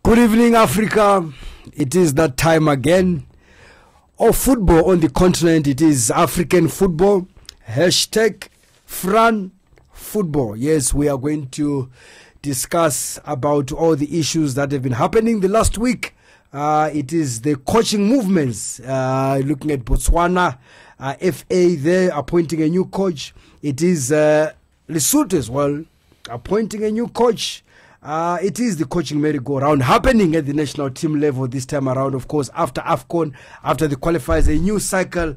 Good evening, Africa. It is that time again of football on the continent. It is African football. Hashtag Fran Football. Yes, we are going to discuss about all the issues that have been happening the last week. It is the coaching movements. Looking at Botswana, FA there appointing a new coach. It is Lesotho as well appointing a new coach. It is the coaching merry-go-round happening at the national team level this time around. Of course, after AFCON, after the qualifiers, a new cycle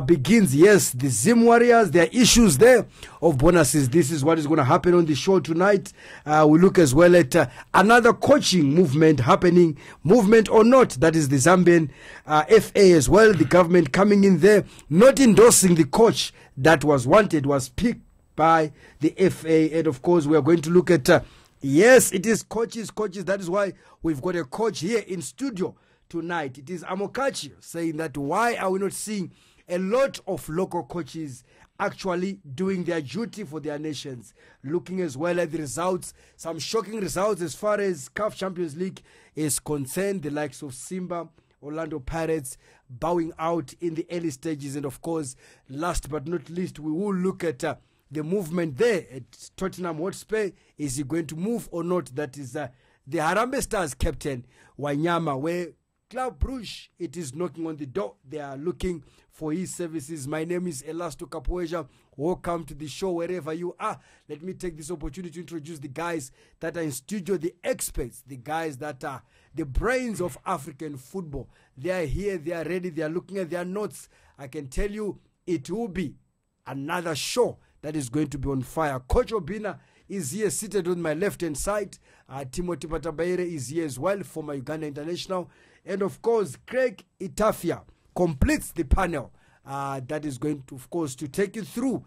begins. Yes, the Zim Warriors, there are issues there of bonuses. This is what is going to happen on the show tonight. We look as well at another coaching movement happening, movement or not. That is the Zambian FA as well. The government coming in there, not endorsing the coach that was wanted, was picked by the FA. And of course, we are going to look at yes, it is coaches. That is why we've got a coach here in studio tonight. It is Amrouche saying that why are we not seeing a lot of local coaches actually doing their duty for their nations? Looking as well at the results, some shocking results as far as CAF Champions League is concerned. The likes of Simba, Orlando Pirates bowing out in the early stages. And of course, last but not least, we will look at the movement there at Tottenham Hotspur. Is he going to move or not? That is the Harambee Stars captain Wanyama, where Club Brugge, it is knocking on the door. They are looking for his services. My name is Elasto Capoeja. Welcome to the show wherever you are. Let me take this opportunity to introduce the guys that are in studio, the experts, the guys that are the brains of African football. They are here, they are ready, they are looking at their notes. I can tell you it will be another show that is going to be on fire. Coach Obina is here seated on my left-hand side. Timothy Patabaire is here as well, former Uganda International. And of course, Craig Itafia completes the panel that is going to, of course, to take you through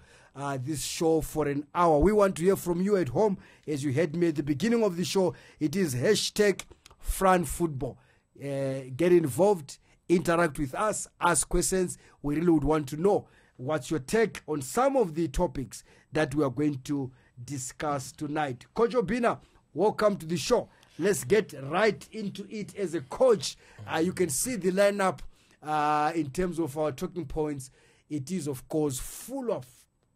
this show for an hour. We want to hear from you at home. As you heard me at the beginning of the show, it is hashtag Fran Football. Get involved, interact with us, ask questions. We really would want to know what's your take on some of the topics that we are going to discuss tonight. Coach Obina, welcome to the show. Let's get right into it. As a coach, you can see the lineup in terms of our talking points. It is, of course, full of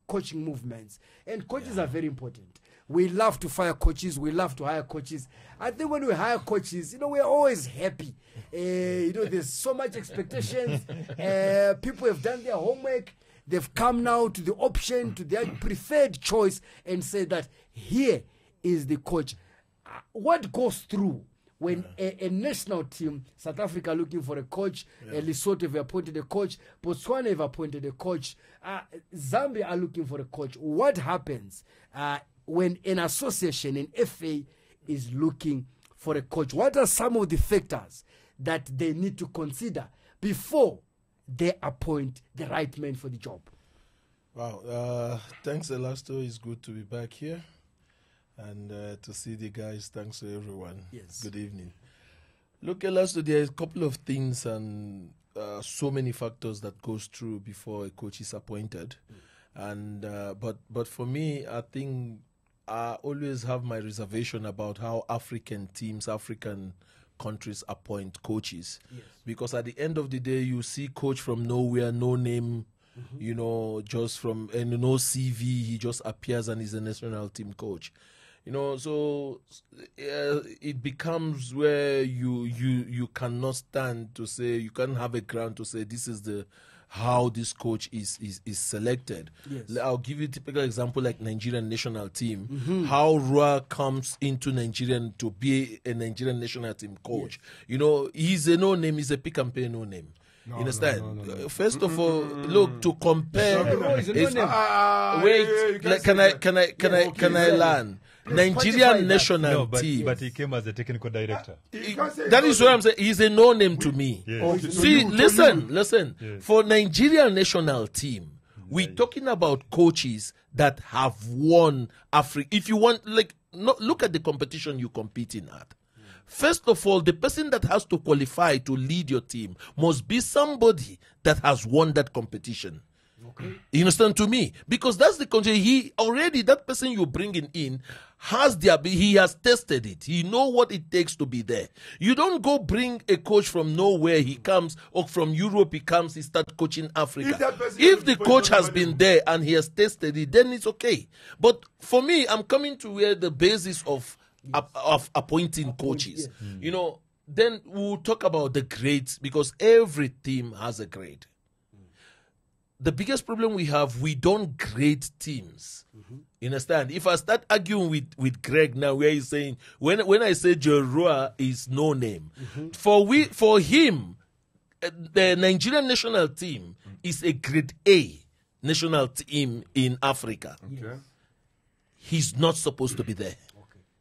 coaching movements. And coaches are very important. We love to fire coaches. We love to hire coaches. I think when we hire coaches, we're always happy. There's so much expectations. People have done their homework. They've come now to the option, to their preferred choice, and say that here is the coach. What goes through when a national team, South Africa looking for a coach, Lesotho have appointed a coach, Botswana have appointed a coach, Zambia are looking for a coach? What happens when an association, an FA, is looking for a coach? What are some of the factors that they need to consider before they appoint the right man for the job? Wow. Thanks, Elasto. It's good to be back here. And to see the guys. Thanks to everyone. Yes. Good evening. Look, Elasto, there is a couple of things and so many factors that goes through before a coach is appointed. And but for me, I think I always have my reservation about how African teams, African countries appoint coaches. Yes. Because at the end of the day, you see coach from nowhere, no name, just from no CV, he just appears and is a national team coach. So it becomes where you cannot stand to say, you can't have a ground to say this is how this coach is selected. Yes. I'll give you a typical example like Nigerian national team. How Rua comes into Nigerian to be a Nigerian national team coach. Yes. He's a no-name, he's a pick-and-pay no-name. You understand? No. First of all, look, to compare... Can I learn? Nigerian national team. But he came as a technical director. That is what I'm saying. He's a no-name to me. Yes. See, listen. Yes. For Nigerian national team, we're talking about coaches that have won Africa. If you want, look at the competition you're competing at. First of all, the person that has to qualify to lead your team must be somebody that has won that competition. Okay. You understand to me? Because that's the country. That person you're bringing in he has tested it. He know what it takes to be there. You don't go bring a coach from nowhere. He comes, or from Europe he comes, he start coaching Africa. If the coach has been there and he has tested it, then it's okay. But for me, I'm coming to where the basis of appointing coaches. You know, then we'll talk about the grades, because every team has a grade. The biggest problem we have, we don't grade teams. You understand? If I start arguing with Greg now, where he's saying, when I say Jerua is no name, for him, the Nigerian national team is a grade A national team in Africa. Okay. He's not supposed to be there.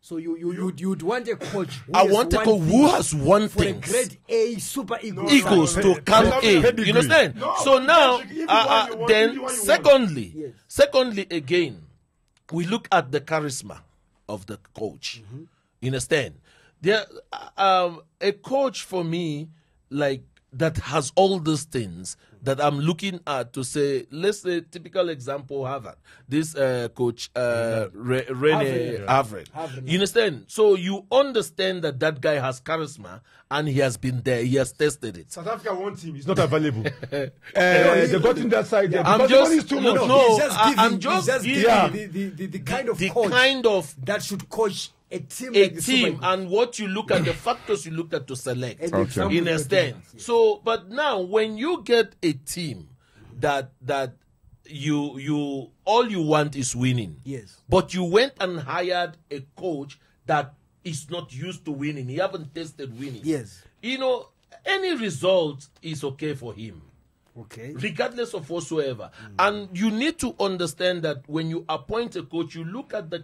So you'd want a coach who has won for things. a grade A super Eagles to come in. You understand? So now, then, secondly, again, we look at the charisma of the coach. You understand? There, a coach for me, like, that has all these things that I'm looking at to say, let's say, typical example, Harvard. This coach, Rene Harvard. You understand? So you understand that guy has charisma and he has been there. He has tested it. South Africa wants him. He's not available. They got him that side. I'm just giving the kind of coach that should coach a team, and what you look at, the factors you look at to select. You understand? So, but now when you get a team that you all you want is winning. Yes. But you went and hired a coach that is not used to winning. He haven't tested winning. Yes. You know, any result is okay for him. Okay. Regardless of whatsoever. And you need to understand that when you appoint a coach, you look at the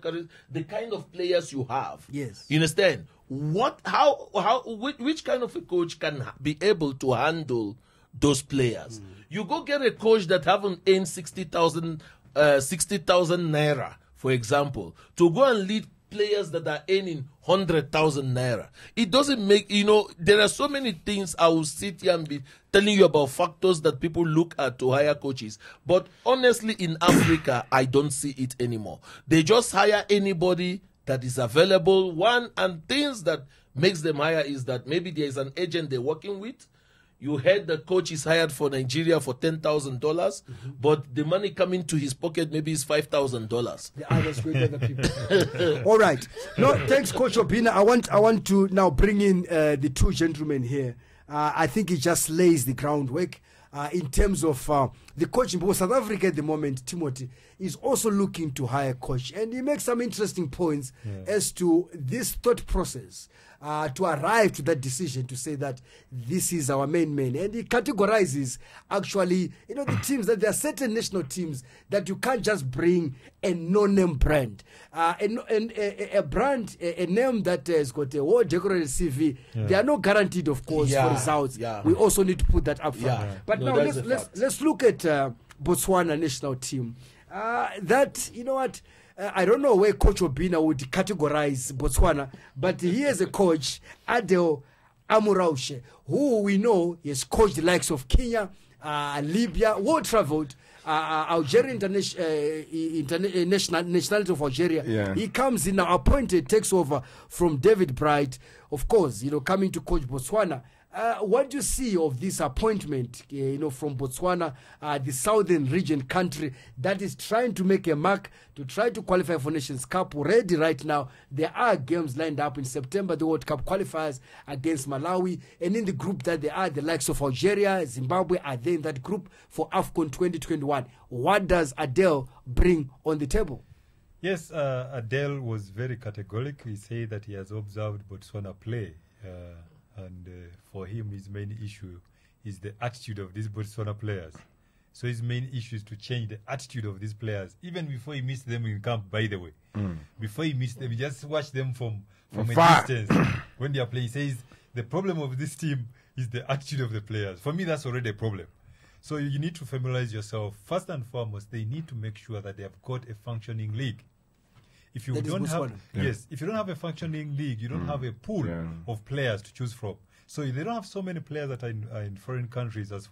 kind of players you have. Yes. You understand? Which kind of a coach can be able to handle those players? You go get a coach that haven't earned 60,000 naira, for example, to go and lead players that are earning 100,000 naira. It doesn't make, you know, there are so many things I will sit here and be telling you about factors that people look at to hire coaches. But honestly, in Africa, I don't see it anymore. They just hire anybody that is available. And things that makes them hire is that maybe there is an agent they're working with. You heard the coach is hired for Nigeria for $10,000, but the money coming to his pocket maybe is $5,000. The others with other people. All right. No, thanks, Coach Obina. I want to now bring in the two gentlemen here. I think it just lays the groundwork in terms of the coaching. Because South Africa at the moment, Timothy, is also looking to hire a coach. And he makes some interesting points as to this thought process. To arrive to that decision to say that this is our main man. And he categorizes actually, you know, the teams, that there are certain national teams that you can't just bring a no-name brand. A brand, a name that has got a well-decorated CV, they are not guaranteed, of course, for results. We also need to put that up front. But now let's look at Botswana national team. That, you know what, I don't know where Coach Obina would categorize Botswana, but he has a coach, Adel Amrouche, who we know has coached the likes of Kenya, Libya, well-traveled, Algerian nationality of Algeria. He comes in now, appointed, takes over from David Bright, of course, you know, coming to coach Botswana. What do you see of this appointment, you know, from Botswana, the southern region country that is trying to make a mark to try to qualify for Nations Cup? Already right now, there are games lined up in September, the World Cup qualifiers against Malawi. And in the group that they are, the likes of Algeria, Zimbabwe are there in that group for AFCON 2021. What does Adel bring on the table? Yes, Adel was very categorical. He said that he has observed Botswana play. And for him, his main issue is the attitude of these Botswana players. So his main issue is to change the attitude of these players, even before he meets them in camp, by the way. Before he meets them, he just watch them from a distance. When they are playing, he says, the problem of this team is the attitude of the players. For me, that's already a problem. So you need to familiarize yourself. First and foremost, they need to make sure that they have got a functioning league. If you don't have, if you don't have a functioning league, you don't have a pool of players to choose from. So they don't have so many players that are in foreign countries as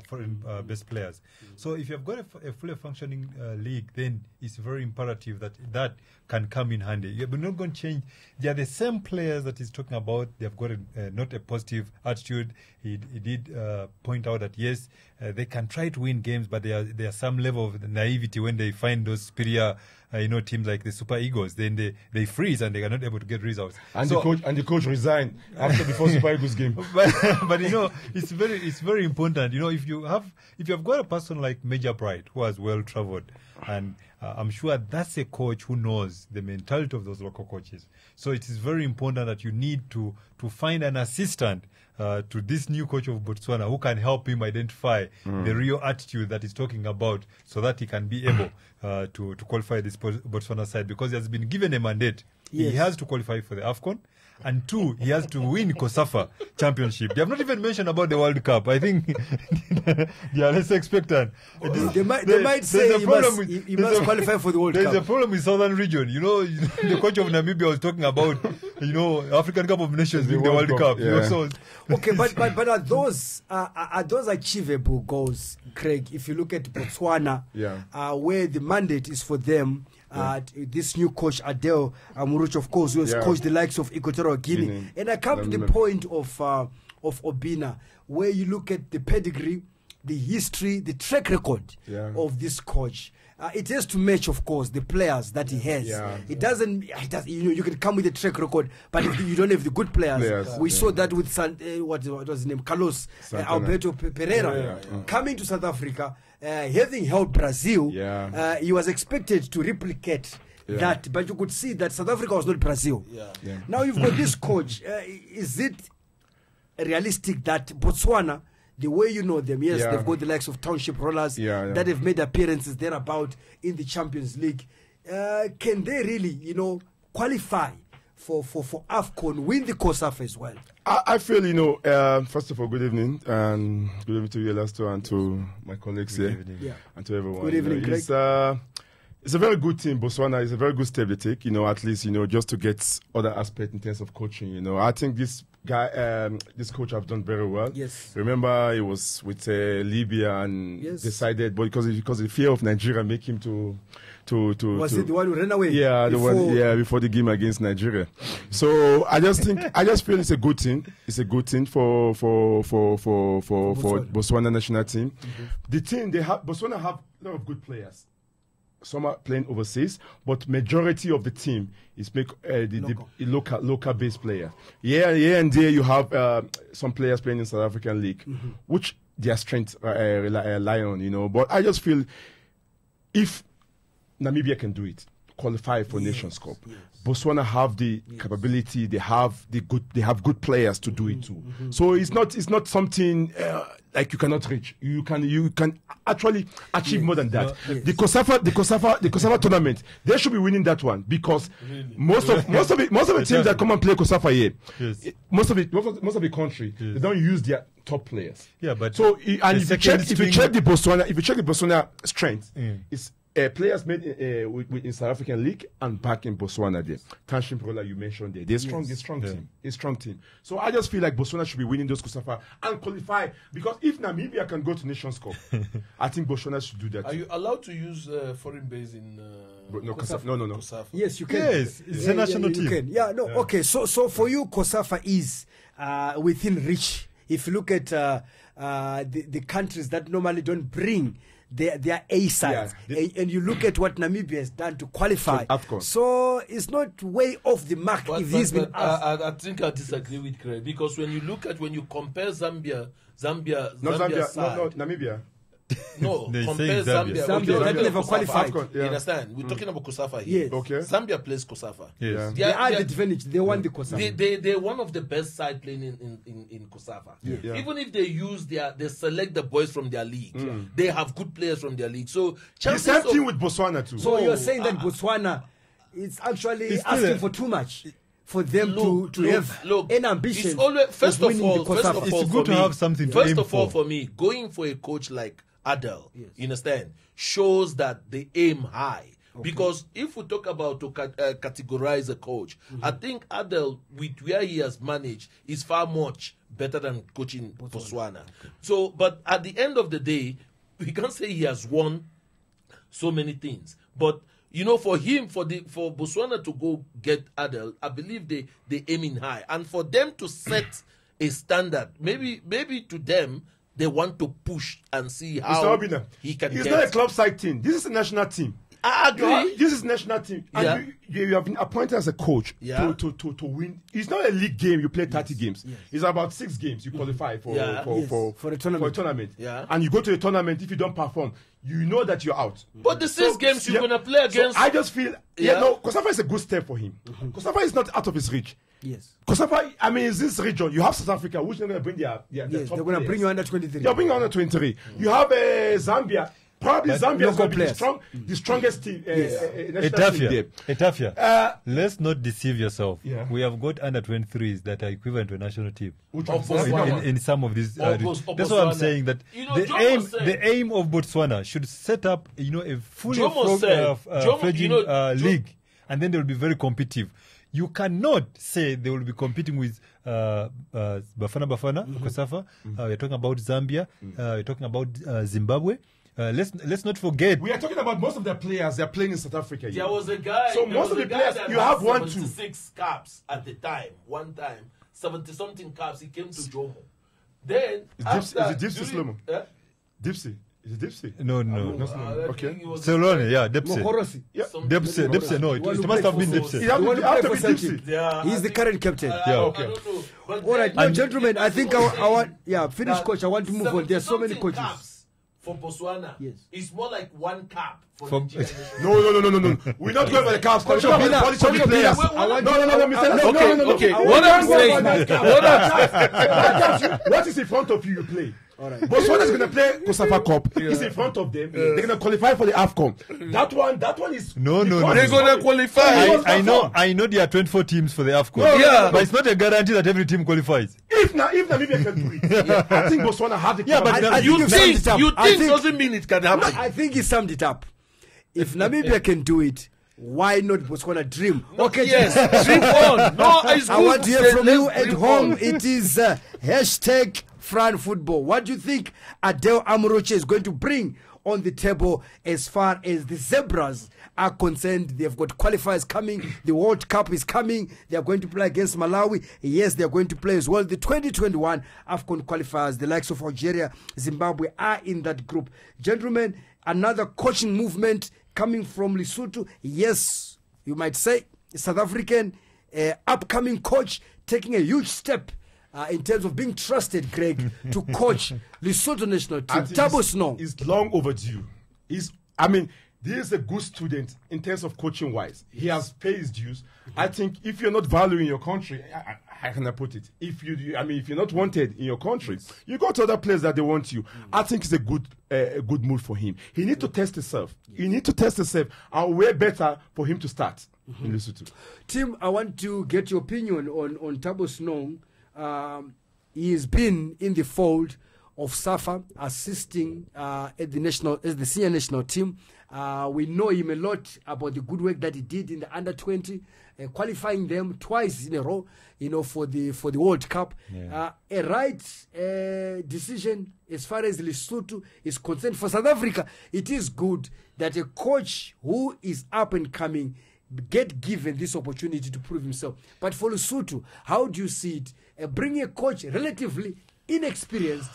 foreign best players. So if you've got a fully functioning league, then it's very imperative that can come in handy. You're not going to change. They are the same players that he's talking about. They've got not a positive attitude. He did point out that yes, they can try to win games, but there's some level of naivety when they find those superior teams like the Super Eagles. Then they freeze and they are not able to get results. And the coach resigned before Super Eagles game. But it's very important. If you've got a person like Major Bright who has well traveled, and I'm sure that's a coach who knows the mentality of those local coaches. So it is very important that you need to find an assistant to this new coach of Botswana who can help him identify the real attitude that he's talking about, so that he can be able to qualify this Botswana side, because he has been given a mandate. Yes. He has to qualify for the AFCON. And 2, he has to win COSAFA championship. They have not even mentioned about the World Cup. I think they are less expectant. They might say he must qualify for the World Cup. There's a problem with Southern region. The coach of Namibia was talking about, African Cup of Nations being the World Cup. Yeah. Okay, but are those achievable goals, Craig? If you look at Botswana, where the mandate is for them. This new coach Adel Amrouche, of course, who has coached the likes of Equatorial Guinea. And I come to the point of Obina, where you look at the pedigree, the history, the track record of this coach. It has to match, of course, the players that he has. It doesn't. You can come with a track record, but if you don't have the good players, we saw that with what was his name, Carlos Alberto Pereira, coming to South Africa, having held Brazil. He was expected to replicate that, but you could see that South Africa was not Brazil. Now you've got this coach. Is it realistic that Botswana, the way you know them, they've got the likes of Township Rollers that have made appearances thereabout in the Champions League. Can they really, qualify for AFCON, win the COSAFA as well? I feel, first of all, good evening, and good evening to you, Elasto, and to my colleagues here, and to everyone. Good evening, Greg. It's a very good team. Botswana is a very good step they take, at least, just to get other aspects in terms of coaching. I think this guy, this coach have done very well. Yes. Remember, he was with Libya and decided, but because the fear of Nigeria make him to was it the one who ran away? Yeah, before the game against Nigeria. So I just feel it's a good thing. It's a good thing for Botswana national team. The team Botswana have a lot of good players. Some are playing overseas, but majority of the team is local based player. And there you have some players playing in South African league, which their strength rely on. But I just feel if Namibia can do it, qualify for Nations Cup. Botswana have the capability. They have good players to do it too. So it's not something like you cannot reach. You can actually achieve more than that. The COSAFA tournament, they should be winning that one, because most of the teams that come and play COSAFA here, most of the country, they don't use their top players. But so if you check the Botswana strength, it's players made in South African league and back in Botswana there. Township Roller you mentioned there. They're strong team. So I just feel like Botswana should be winning those COSAFA and qualify, because if Namibia can go to Nations Cup, I think Botswana should do that. Are you allowed to use foreign base in COSAFA? No. COSAFA? Yes, you can. Yes, it's a national team. You can. Okay. So for you, COSAFA is within reach. If you look at the countries that normally don't bring their A sides, and you look at what Namibia has done to qualify, so it's not way off the mark. I think I disagree with Craig, because when you compare Zambia Namibia. No, compare Zambia. Zambia that never qualified. You understand? We're talking about COSAFA here. Yes. Okay. Zambia plays COSAFA. Yes. They are the advantage. They won the COSAFA. They're one of the best side playing in COSAFA. Even if they select the boys from their league, they have good players from their league. So the same thing with Botswana too. So you're saying that Botswana is actually asking for too much for them to have an ambition. First of all, it's good to have something to aim for. First of all, for me, going for a coach like Adel, you understand, shows that they aim high. Because if we talk about to categorize a coach, I think Adel, with where he has managed, is far much better than coaching Botswana. So, but at the end of the day, we can't say he has won so many things. But you know, for him, for Botswana to go get Adel, I believe they aiming high, and for them to set a standard, maybe to them they want to push and see how he can. It's not a club side team. This is a national team. I agree. This is national team. Yeah. And you have been appointed as a coach to win. It's not a league game. You play 30 games. Yes. It's about 6 games. You qualify for a tournament. Yeah. And you go to a tournament. If you don't perform, you know that you're out. But the 6 games you're gonna play against. So I just feel Kosafa is a good step for him. Kosafa is not out of his reach. Yes. Kosafa, I mean, is this region? You have South Africa, which they're going to bring their yes, top they're going to bring you under 23. They're bringing you under 23. You have Zambia. Probably Zambia is going to be the strongest team. Etafia. Let's not deceive yourself. Yeah. We have got under 23s that are equivalent to a national team. In some of these. That's what I'm saying. That the aim of Botswana should set up, a fully fledgling league, and then they will be very competitive. You cannot say they will be competing with Bafana, Kosafa. We're talking about Zambia. We're talking about Zimbabwe. Let's not forget. We are talking about most of their players. They are playing in South Africa. There was a guy. So most of the players, you have 76 caps at the time. One time, 70-something caps. He came to Jomo. Then is it Dipsy Slomo? Dipsy. Is it Dipsy? No. Okay. Solone, yeah, Dipsy. Yeah. Dipsy. No, it must have been Dipsy. It have to be Dipsy. Yeah, he's the current captain. Okay. I don't know. But all right, now, gentlemen, I think I want, finish, coach. I want to move on. There's so many coaches. For Botswana, yes, it's more like 1 cap for Nigeria. No. We're not going for the caps. We're going for the policy of the players. No. Okay. What I'm saying, what is in front of you? You play. All right. Botswana is going to play Kosafa Cup. It's in front of them. They're going to qualify for the AFCON. That one is no. They're going to qualify. I know there are 24 teams for the AFCON. But it's not a guarantee that every team qualifies. If Namibia can do it, I think Botswana have the. Yeah, but you think doesn't mean it can happen. I think he summed it up. If Namibia can do it, why not Botswana dream? Okay, yes, dream on. No, it's good. I want to hear from you at home. It is hashtag Fran Football. What do you think Adel Amrouche is going to bring on the table as far as the Zebras are concerned? They've got qualifiers coming. The World Cup is coming. They are going to play against Malawi. Yes, they are going to play as well. The 2021 AFCON qualifiers, the likes of Algeria, Zimbabwe are in that group. Gentlemen, another coaching movement coming from Lesotho. Yes, you might say, South African upcoming coach taking a huge step in terms of being trusted, Greg, to coach Lesotho national team. Thabo Senong is long overdue. This is a good student in terms of coaching wise. He has paid his dues. I think if you're not valuing your country, how can I put it? If you're not wanted in your country, you go to other places that they want you. I think it's a good move for him. He needs to test himself. And way better for him to start in Lesotho. Tim, I want to get your opinion on Thabo Senong. He has been in the fold of SAFA, assisting at the senior national team. We know him a lot about the good work that he did in the under 20, qualifying them twice in a row, for the World Cup. Yeah. A right decision as far as Lesotho is concerned. For South Africa, it is good that a coach who is up and coming get given this opportunity to prove himself. But for Lesotho, how do you see it? Bringing a coach relatively inexperienced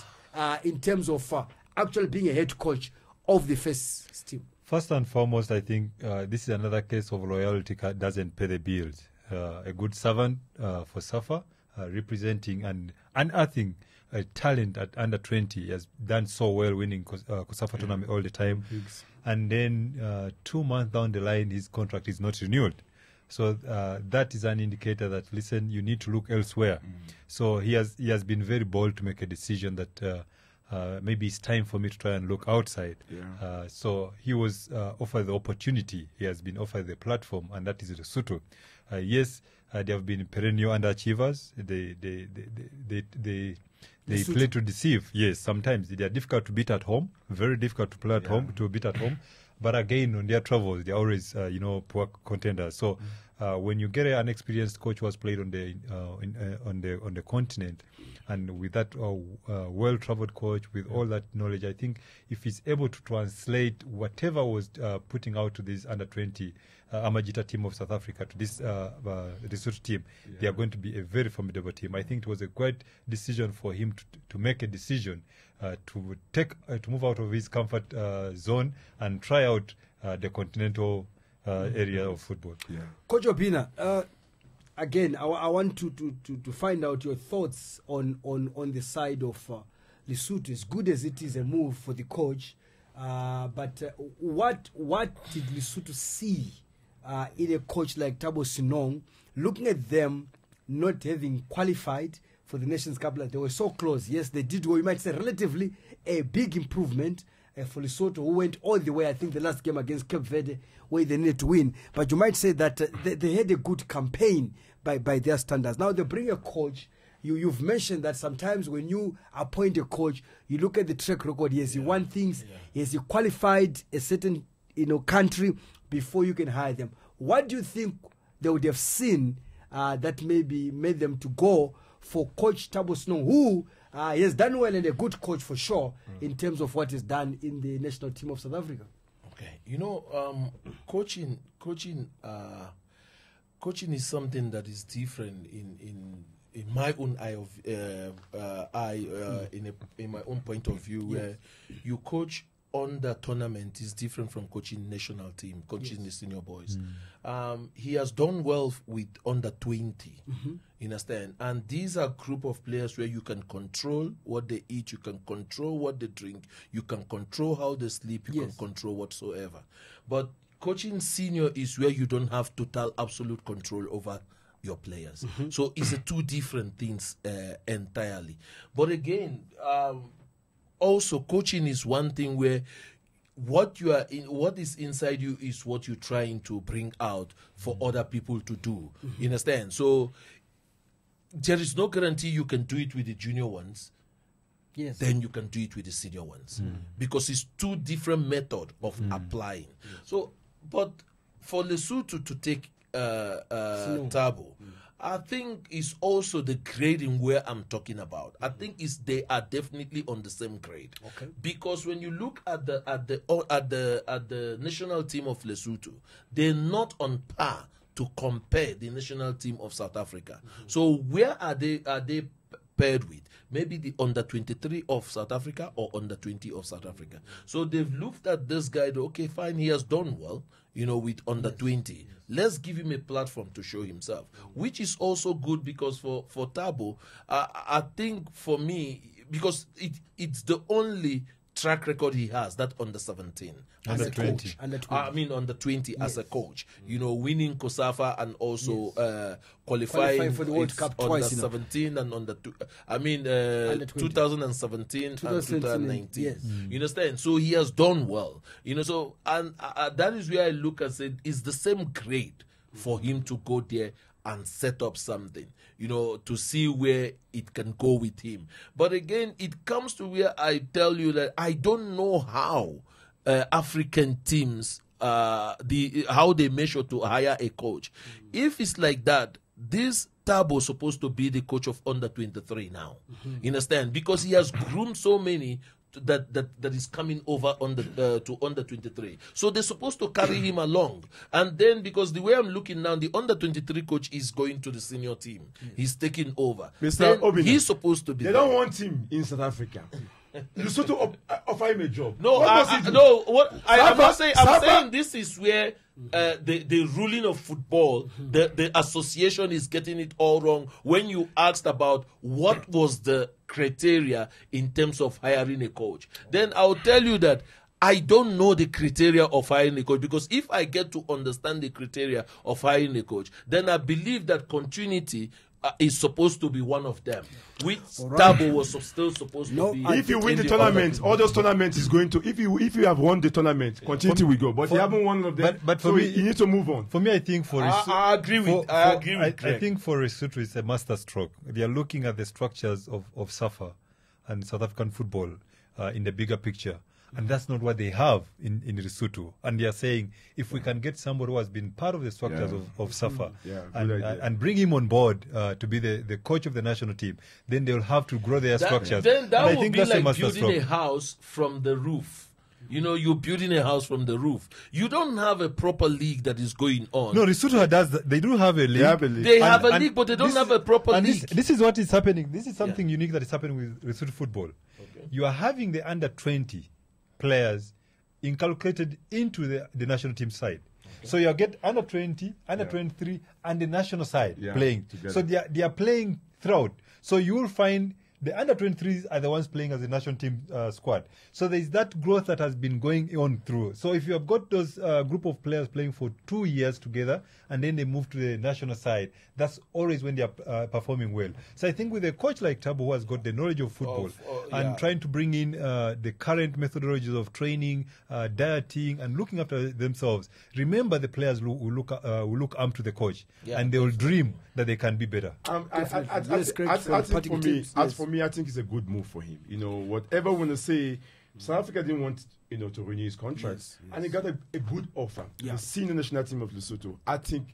in terms of actually being a head coach of the first team. First and foremost, I think this is another case of loyalty doesn't pay the bills. A good servant for SAFA, representing and unearthing a talent at under 20. He has done so well, winning COSAFA tournament all the time. And then 2 months down the line, his contract is not renewed. So that is an indicator that, listen, you need to look elsewhere. So he has been very bold to make a decision that maybe it's time for me to try and look outside. So he was offered the opportunity. He has been offered the platform, and that is Lesotho. Yes, they have been perennial underachievers. They play to deceive. Yes, sometimes they are difficult to beat at home. Very difficult to play at home, to beat at home. But again, on their travels, they're always, poor contenders. So when you get an experienced coach who has played on the continent, and with that well-traveled coach with all that knowledge, I think if he's able to translate whatever was putting out to this under-20 Amajita team of South Africa to this Lesotho team, they are going to be a very formidable team. I think it was a great decision for him to make a decision to move out of his comfort zone and try out the continental area of football. Yeah. Coach Obina, again, I want to find out your thoughts on the side of Lesotho. As good as it is a move for the coach, but what did Lesotho see in a coach like Thabo Senong, looking at them not having qualified for the Nations Cup? They were so close. Yes, they did well. You might say relatively a big improvement for Lesotho, who went all the way, I think, the last game against Cape Verde, where they needed to win. But you might say that they had a good campaign by their standards. Now they bring a coach. You've mentioned that sometimes when you appoint a coach, you look at the track record. Yes, he won things. Yes, he qualified a certain country before you can hire them. What do you think they would have seen that maybe made them to go for Coach Thabo Senong, who he has done well and a good coach for sure in terms of what is done in the national team of South Africa? Okay, coaching is something that is different in my own in my own point of view, where you coach on the tournament is different from coaching national team, coaching the senior boys. He has done well with under 20, you understand? And these are group of players where you can control what they eat, you can control what they drink, you can control how they sleep, you can control whatsoever. But coaching senior is where you don't have total absolute control over your players. So it's two different things entirely. But again, also coaching is one thing where what is inside you is what you're trying to bring out for other people to do. You understand? So there is no guarantee you can do it with the junior ones. Yes. Then you can do it with the senior ones, because it's two different methods of applying. So, but for Lesotho to take Thabo, I think it's also the grading where I'm talking about. I think they are definitely on the same grade. Okay. Because when you look at the national team of Lesotho, they're not on par to compare the national team of South Africa. So where are they paired with? Maybe the under 23 of South Africa or under 20 of South Africa. So they've looked at this guy. Okay, fine, he has done well, with under 20. Let's give him a platform to show himself, which is also good, because for Thabo, I think for me, because it's the only track record he has, that under 17 as a coach. I mean under 20 as a coach. Winning COSAFA and also qualifying for the World Cup twice. Under 17 and under 2017 and 2019. Yes. You understand? So he has done well. So and that is where I look and say it's the same grade for him to go there and set up something, to see where it can go with him. But again, it comes to where I tell you that I don't know how African teams, how they measure to hire a coach. If it's like that, this Thabo is supposed to be the coach of under 23 now. You understand? Because he has groomed so many that is coming over to under 23. So they're supposed to carry him along. And then, because the way I'm looking now, the under 23 coach is going to the senior team. He's taking over. Mr. Obina, he's supposed to be They don't want him in South Africa. Lesotho offer him a job. No, I'm not saying. I'm saying this is where the ruling of football, the association is getting it all wrong. When you asked about what was the criteria in terms of hiring a coach, then I'll tell you that I don't know the criteria of hiring a coach, because if I get to understand the criteria of hiring a coach, then I believe that continuity is supposed to be one of them, which Thabo was still supposed to be. If you win the tournament, all those tournaments is going to. If you have won the tournament, continuity will go. But you haven't won one of them, but for me, you need to move on. For me, I think I agree with. I think for Lesotho, it's a master stroke. They are looking at the structures of SAFA and South African football in the bigger picture. And that's not what they have in Lesotho. And they are saying, if we can get somebody who has been part of the structures of SAFA and bring him on board to be the coach of the national team, then they'll have to grow their structures. Then that would be like building a house from the roof. You know, you're building a house from the roof. You don't have a proper league that is going on. No, Lesotho does that. They do have a league. They have a league, but they don't have a proper league. This is what is happening. This is something unique that is happening with Lesotho football. Okay. You are having the under 20 players inculcated into the national team side. Okay. So you get under 20, under 23, and the national side playing. Together. So they are playing throughout. So you will find the under 23s are the ones playing as a national team squad. So there is that growth that has been going on through. So if you have got those group of players playing for 2 years together and then they move to the national side, that's always when they are performing well. So I think with a coach like Thabo, who has got the knowledge of football and trying to bring in the current methodologies of training, dieting, and looking after themselves, remember the players will look up to the coach and they will dream that they can be better. For me, I think it's a good move for him. You know, whatever we want to say, South Africa didn't want, to renew his contract, and he got a good offer. The senior national team of Lesotho, I think,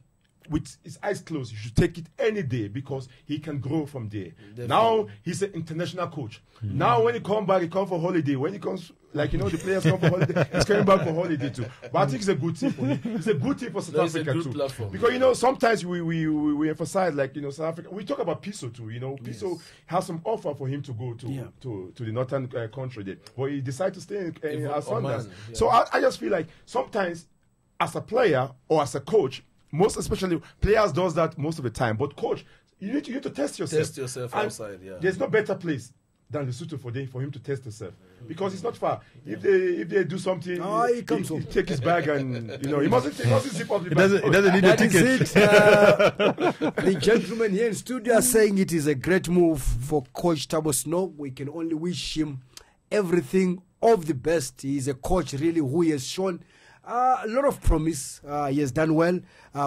with his eyes closed, you should take it any day because he can grow from there. Definitely. Now he's an international coach. Now when he comes back, he comes for holiday. When he comes, the players come for holiday, he's coming back for holiday too. But I think it's a good thing for him. It's a good thing for South Africa too. Platform. Because sometimes we emphasize South Africa. We talk about Piso too. Piso has some offer for him to go to the northern country there, but he decided to stay in Sundance. So I just feel like sometimes as a player or as a coach, most especially players does that most of the time. But coach, you need to test yourself. Test yourself outside. There's no better place than Lesotho for him to test himself because it's not far. If they do something, he take his bag and he mustn't zip up the bag. He doesn't need a ticket. The gentlemen here in studio are saying it is a great move for Coach Thabo Senong. We can only wish him everything of the best. He is a coach really who has shown a lot of promise. He has done well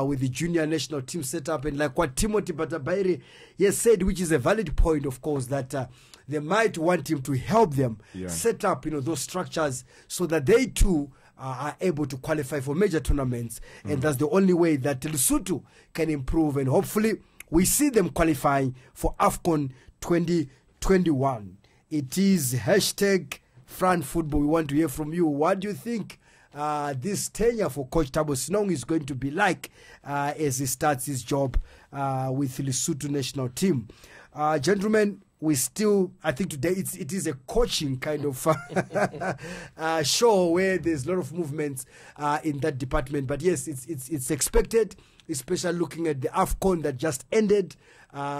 with the junior national team setup, and like what Timothy Batabairi has said, which is a valid point, of course, that they might want him to help them set up, those structures so that they too are able to qualify for major tournaments, and that's the only way that Lesotho can improve, and hopefully we see them qualifying for AFCON 2021. It is #Fran Football. We want to hear from you. What do you think this tenure for Coach Thabo Senong is going to be like as he starts his job with the Lesotho national team? Gentlemen, I think today it is a coaching kind of show where there's a lot of movements in that department. But yes, it's expected, especially looking at the AFCON that just ended.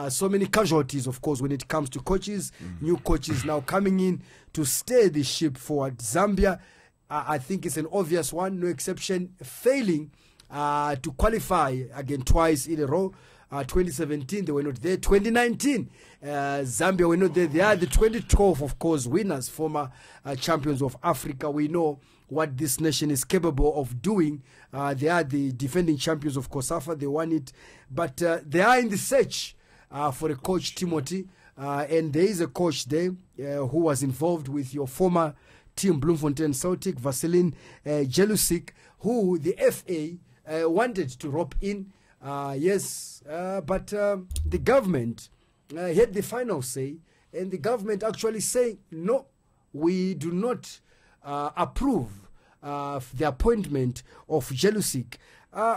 So many casualties, of course, when it comes to coaches. New coaches now coming in to steer the ship forward. Zambia, I think it's an obvious one, no exception, failing to qualify again twice in a row. 2017, they were not there. 2019, Zambia were not there. They are the 2012, of course, winners, former champions of Africa. We know what this nation is capable of doing. They are the defending champions of COSAFA. They won it. But they are in the search for a coach, Timothy. And there is a coach there who was involved with your former team, Bloemfontein Celtic, Veselin Jelušić, who the FA wanted to rope in. But the government had the final say, and the government actually say, no, we do not approve the appointment of Jelušić.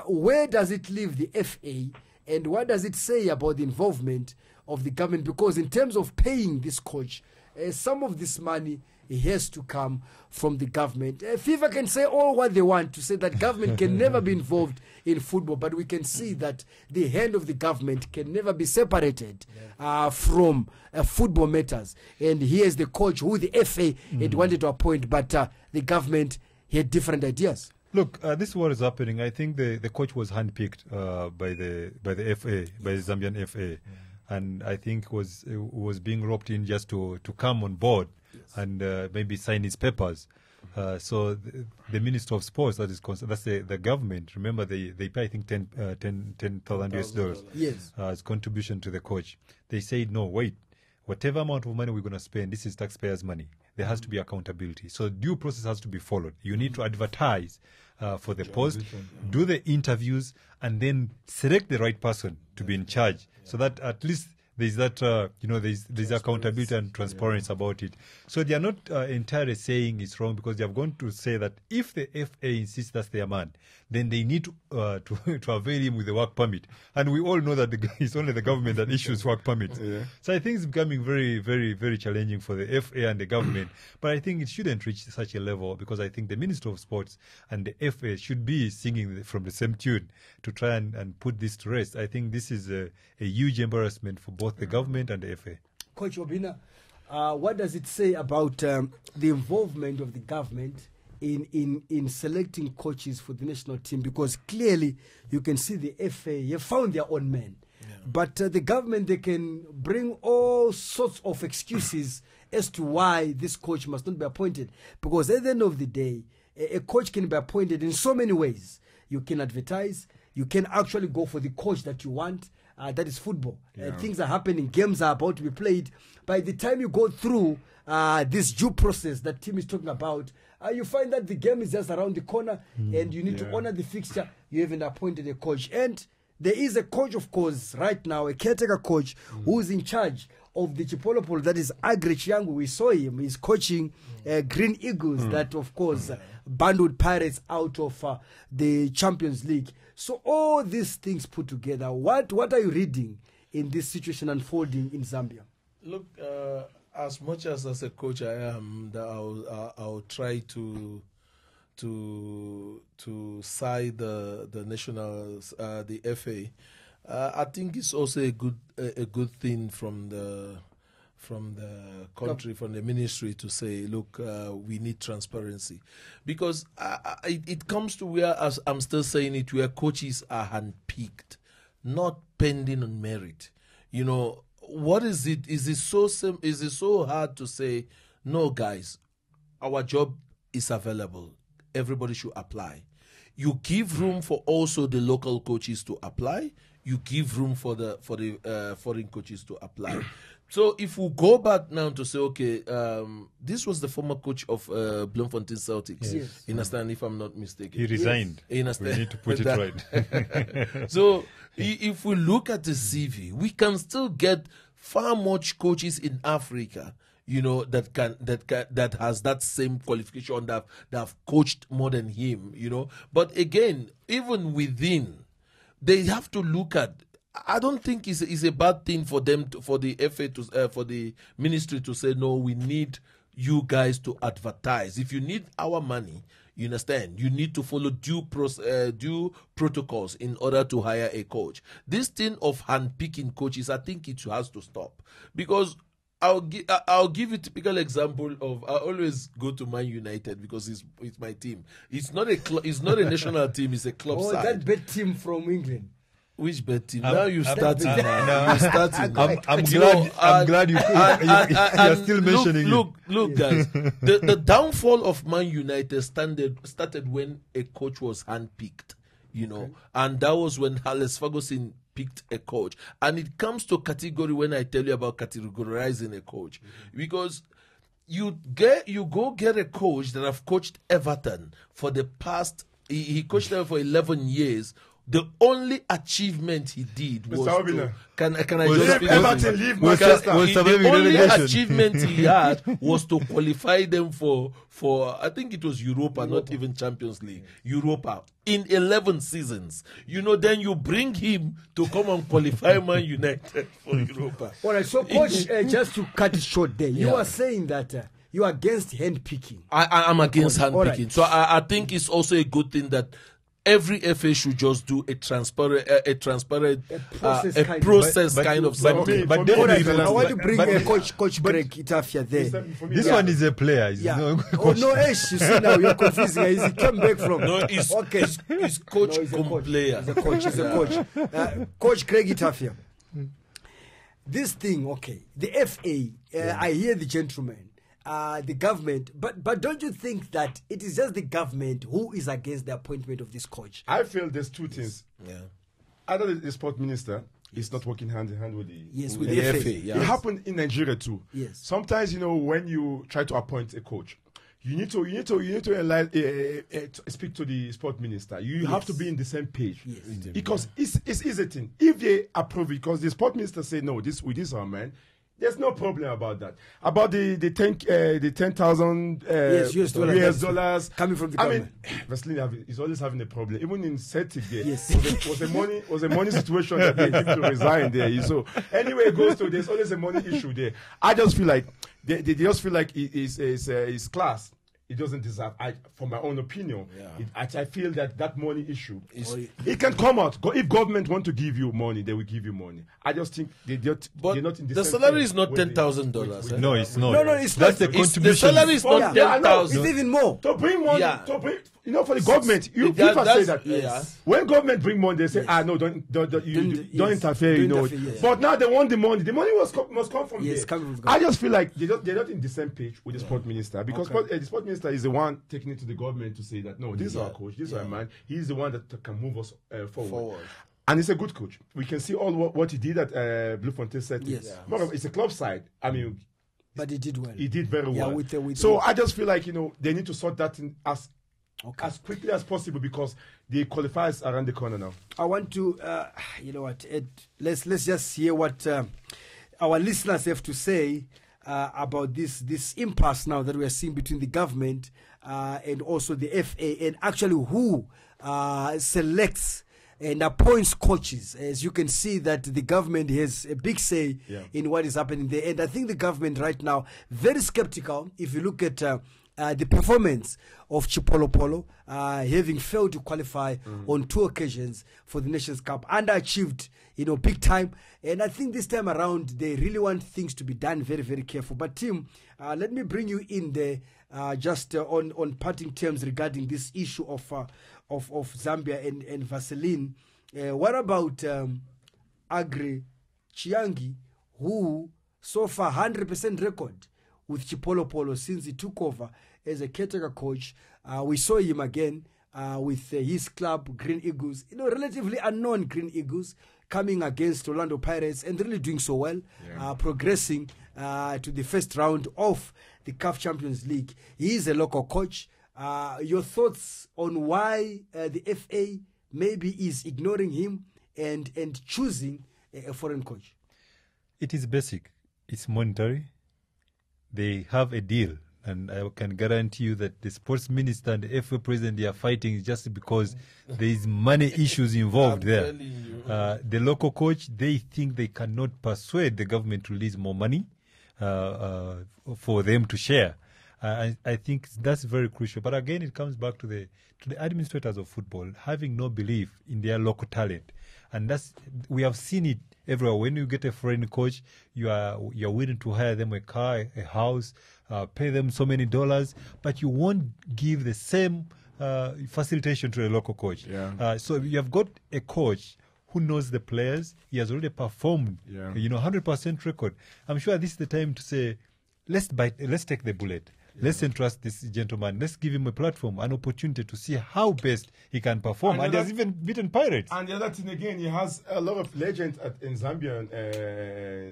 Where does it leave the FA, and what does it say about the involvement of the government? Because in terms of paying this coach, some of this money has to come from the government. FIFA can say all what they want to say that government can never be involved in football, but we can see that the hand of the government can never be separated from football matters. And here's the coach who the FA had wanted to appoint, but the government had different ideas. Look, this is what is happening. I think the coach was handpicked by the FA, by the Zambian FA, and I think was being roped in just to come on board. And maybe sign his papers. So the Minister of Sports, that's the government. Remember, they pay, I think, $10,000 yes, as contribution to the coach. They said, no, wait, whatever amount of money we're going to spend, this is taxpayers' money. there has to be accountability. So due process has to be followed. You need to advertise for the post, do the interviews, and then select the right person to be in charge, so that at least there's that, there's accountability and transparency about it. So they are not entirely saying it's wrong, because they have gone to say that if the FA insists that's their man, then they need to avail him with the work permit. And we all know that it's only the government that issues work permits. Yeah. So I think it's becoming very, very, very challenging for the FA and the government. But I think it shouldn't reach such a level, because I think the Minister of Sports and the FA should be singing from the same tune to try and put this to rest. I think this is a huge embarrassment for both the government and the FA. Coach Obina, what does it say about the involvement of the government in selecting coaches for the national team? Because clearly you can see the FA have found their own men. Yeah. But the government, they can bring all sorts of excuses as to why this coach must not be appointed. Because at the end of the day, a coach can be appointed in so many ways. You can advertise. You can actually go for the coach that you want. That is football. Yeah. Things are happening. Games are about to be played. By the time you go through this due process that Tim is talking about, you find that the game is just around the corner, and you need to honor the fixture. You haven't appointed a coach. And there is a coach, of course, right now, a caretaker coach who is in charge of the Chipolopolo. That is Agrich Yangu. We saw him. He's coaching Green Eagles that, of course, bundled Pirates out of the Champions League. So all these things put together, what are you reading in this situation unfolding in Zambia? Look, as much as a coach I am, that I'll try to side the nationals, the FA. I think it's also a good thing from the country, from the ministry, to say, look, we need transparency, because it comes to where, as I'm still saying it, where coaches are handpicked, not pending on merit. You know, what is it? Is it so hard to say, no, guys, our job is available, everybody should apply? You give room for also the local coaches to apply. You give room for the foreign coaches to apply. So if we go back now to say, okay, this was the former coach of Bloemfontein Celtics. Yes. You understand, if I'm not mistaken. He resigned. Yes. We need to put it right. So if we look at the CV, we can still get far much coaches in Africa, you know, that has that same qualification, that have coached more than him, you know. But again, even within, they have to look at. I don't think it's a bad thing for them for the FA for the ministry to say, no, we need you guys to advertise. If you need our money, you understand, you need to follow due protocols in order to hire a coach. This thing of handpicking coaches, I think it has to stop, because I'll give a typical example of, I always go to Man United because it's my team. It's not a national team, it's a club side. That bad team from England. Which bet team? Now you starting. I'm glad you're still mentioning it. Look, guys. The downfall of Man United started when a coach was handpicked, you know, and that was when Alex Ferguson picked a coach. And it comes to category when I tell you about categorizing a coach, because you go get a coach that have coached Everton for the past. He coached them for 11 years. The only achievement he did was to, can I just leave Manchester? The only achievement he had was to qualify them for I think it was Europa, not even Champions League, Europa, in 11 seasons. You know, then you bring him to come and qualify Man United for Europa. All right, so coach, just to cut it short there, you are saying that you are against hand picking. I'm against hand picking. Right. So I think it's also a good thing that every FA should just do a transparent process kind of something. But I want to bring Coach Greg Itafia there. This one is a player. No, Ash, you see now you're confusing. He came back from. No, he's coach player. He's a coach. Coach Greg Itafia. This thing, okay. The FA, I hear the gentleman. The government, but don't you think that it is just the government who is against the appointment of this coach? I feel there's two things. Yeah. Either the sport minister It's not working hand in hand with the with the FA. Yeah. It happened in Nigeria too. Yes. Sometimes, when you try to appoint a coach, you need to speak to the sport minister. You have to be in the same page. Yes. Because it's easy thing. If they approve it, because the sport minister say no, this our man. There's no problem about that. About the 10,000 US dollars coming from the government. I mean, Veselin is always having a problem. Even in Celtic there, yes. was a money situation that they need to resign there. So anyway, it goes to there's always a money issue there. I just feel like they just feel like it's class. It doesn't deserve. For my own opinion, I feel that money issue, it can come out. If government want to give you money, they will give you money. I just think they're not in the salary is not $10,000. No, it's not. No, it's that's not. the contribution. The salary is not 10,000. It's even more. To bring money, for the government, people say that when government bring money, they say, no, don't interfere, Yes. But now they want the money. The money must come from there. From I just feel like they're not in the same page with the sport minister, because the sport minister is the one taking it to the government to say that no, this is our coach, this is our man. He's the one that can move us forward. And he's a good coach. We can see all what he did at Bloemfontein Celtic. Yes. It's a club side. I mean, but he did well. He did very well. So I just feel like they need to sort that in as quickly as possible, because the qualifiers are around the corner now. I want to, Ed, let's just hear what our listeners have to say about this impasse now that we are seeing between the government and also the FA, and actually who selects and appoints coaches. As you can see that the government has a big say in what is happening there. And I think the government right now, very skeptical, if you look at the performance of Chipolopolo, having failed to qualify on 2 occasions for the Nations Cup, underachieved, big time. And I think this time around, they really want things to be done very, very careful. But Tim, let me bring you in there just on parting terms regarding this issue of Zambia and Veselin. What about Agri Chiangi, who so far 100% record with Chipolopolo since he took over as a caretaker coach? We saw him again with his club, Green Eagles, relatively unknown Green Eagles, coming against Orlando Pirates and really doing so well, progressing to the first round of the CAF Champions League. He is a local coach. Your thoughts on why the FA maybe is ignoring him and choosing a foreign coach? It is basic. It's monetary. They have a deal, and I can guarantee you that the sports minister and the FA president, they are fighting just because there is money issues involved there. The local coach, they think they cannot persuade the government to release more money for them to share. I think that's very crucial. But again, it comes back to the administrators of football having no belief in their local talent, and we have seen it everywhere. When you get a foreign coach, you're willing to hire them a car, a house, pay them so many dollars, but you won't give the same facilitation to a local coach. So you have got a coach who knows the players. He has already performed, 100% record. I'm sure this is the time to say, let's take the bullet. Let's entrust this gentleman. Let's give him a platform, an opportunity to see how best he can perform. And he has even beaten Pirates. And the other thing again, he has a lot of legends in Zambian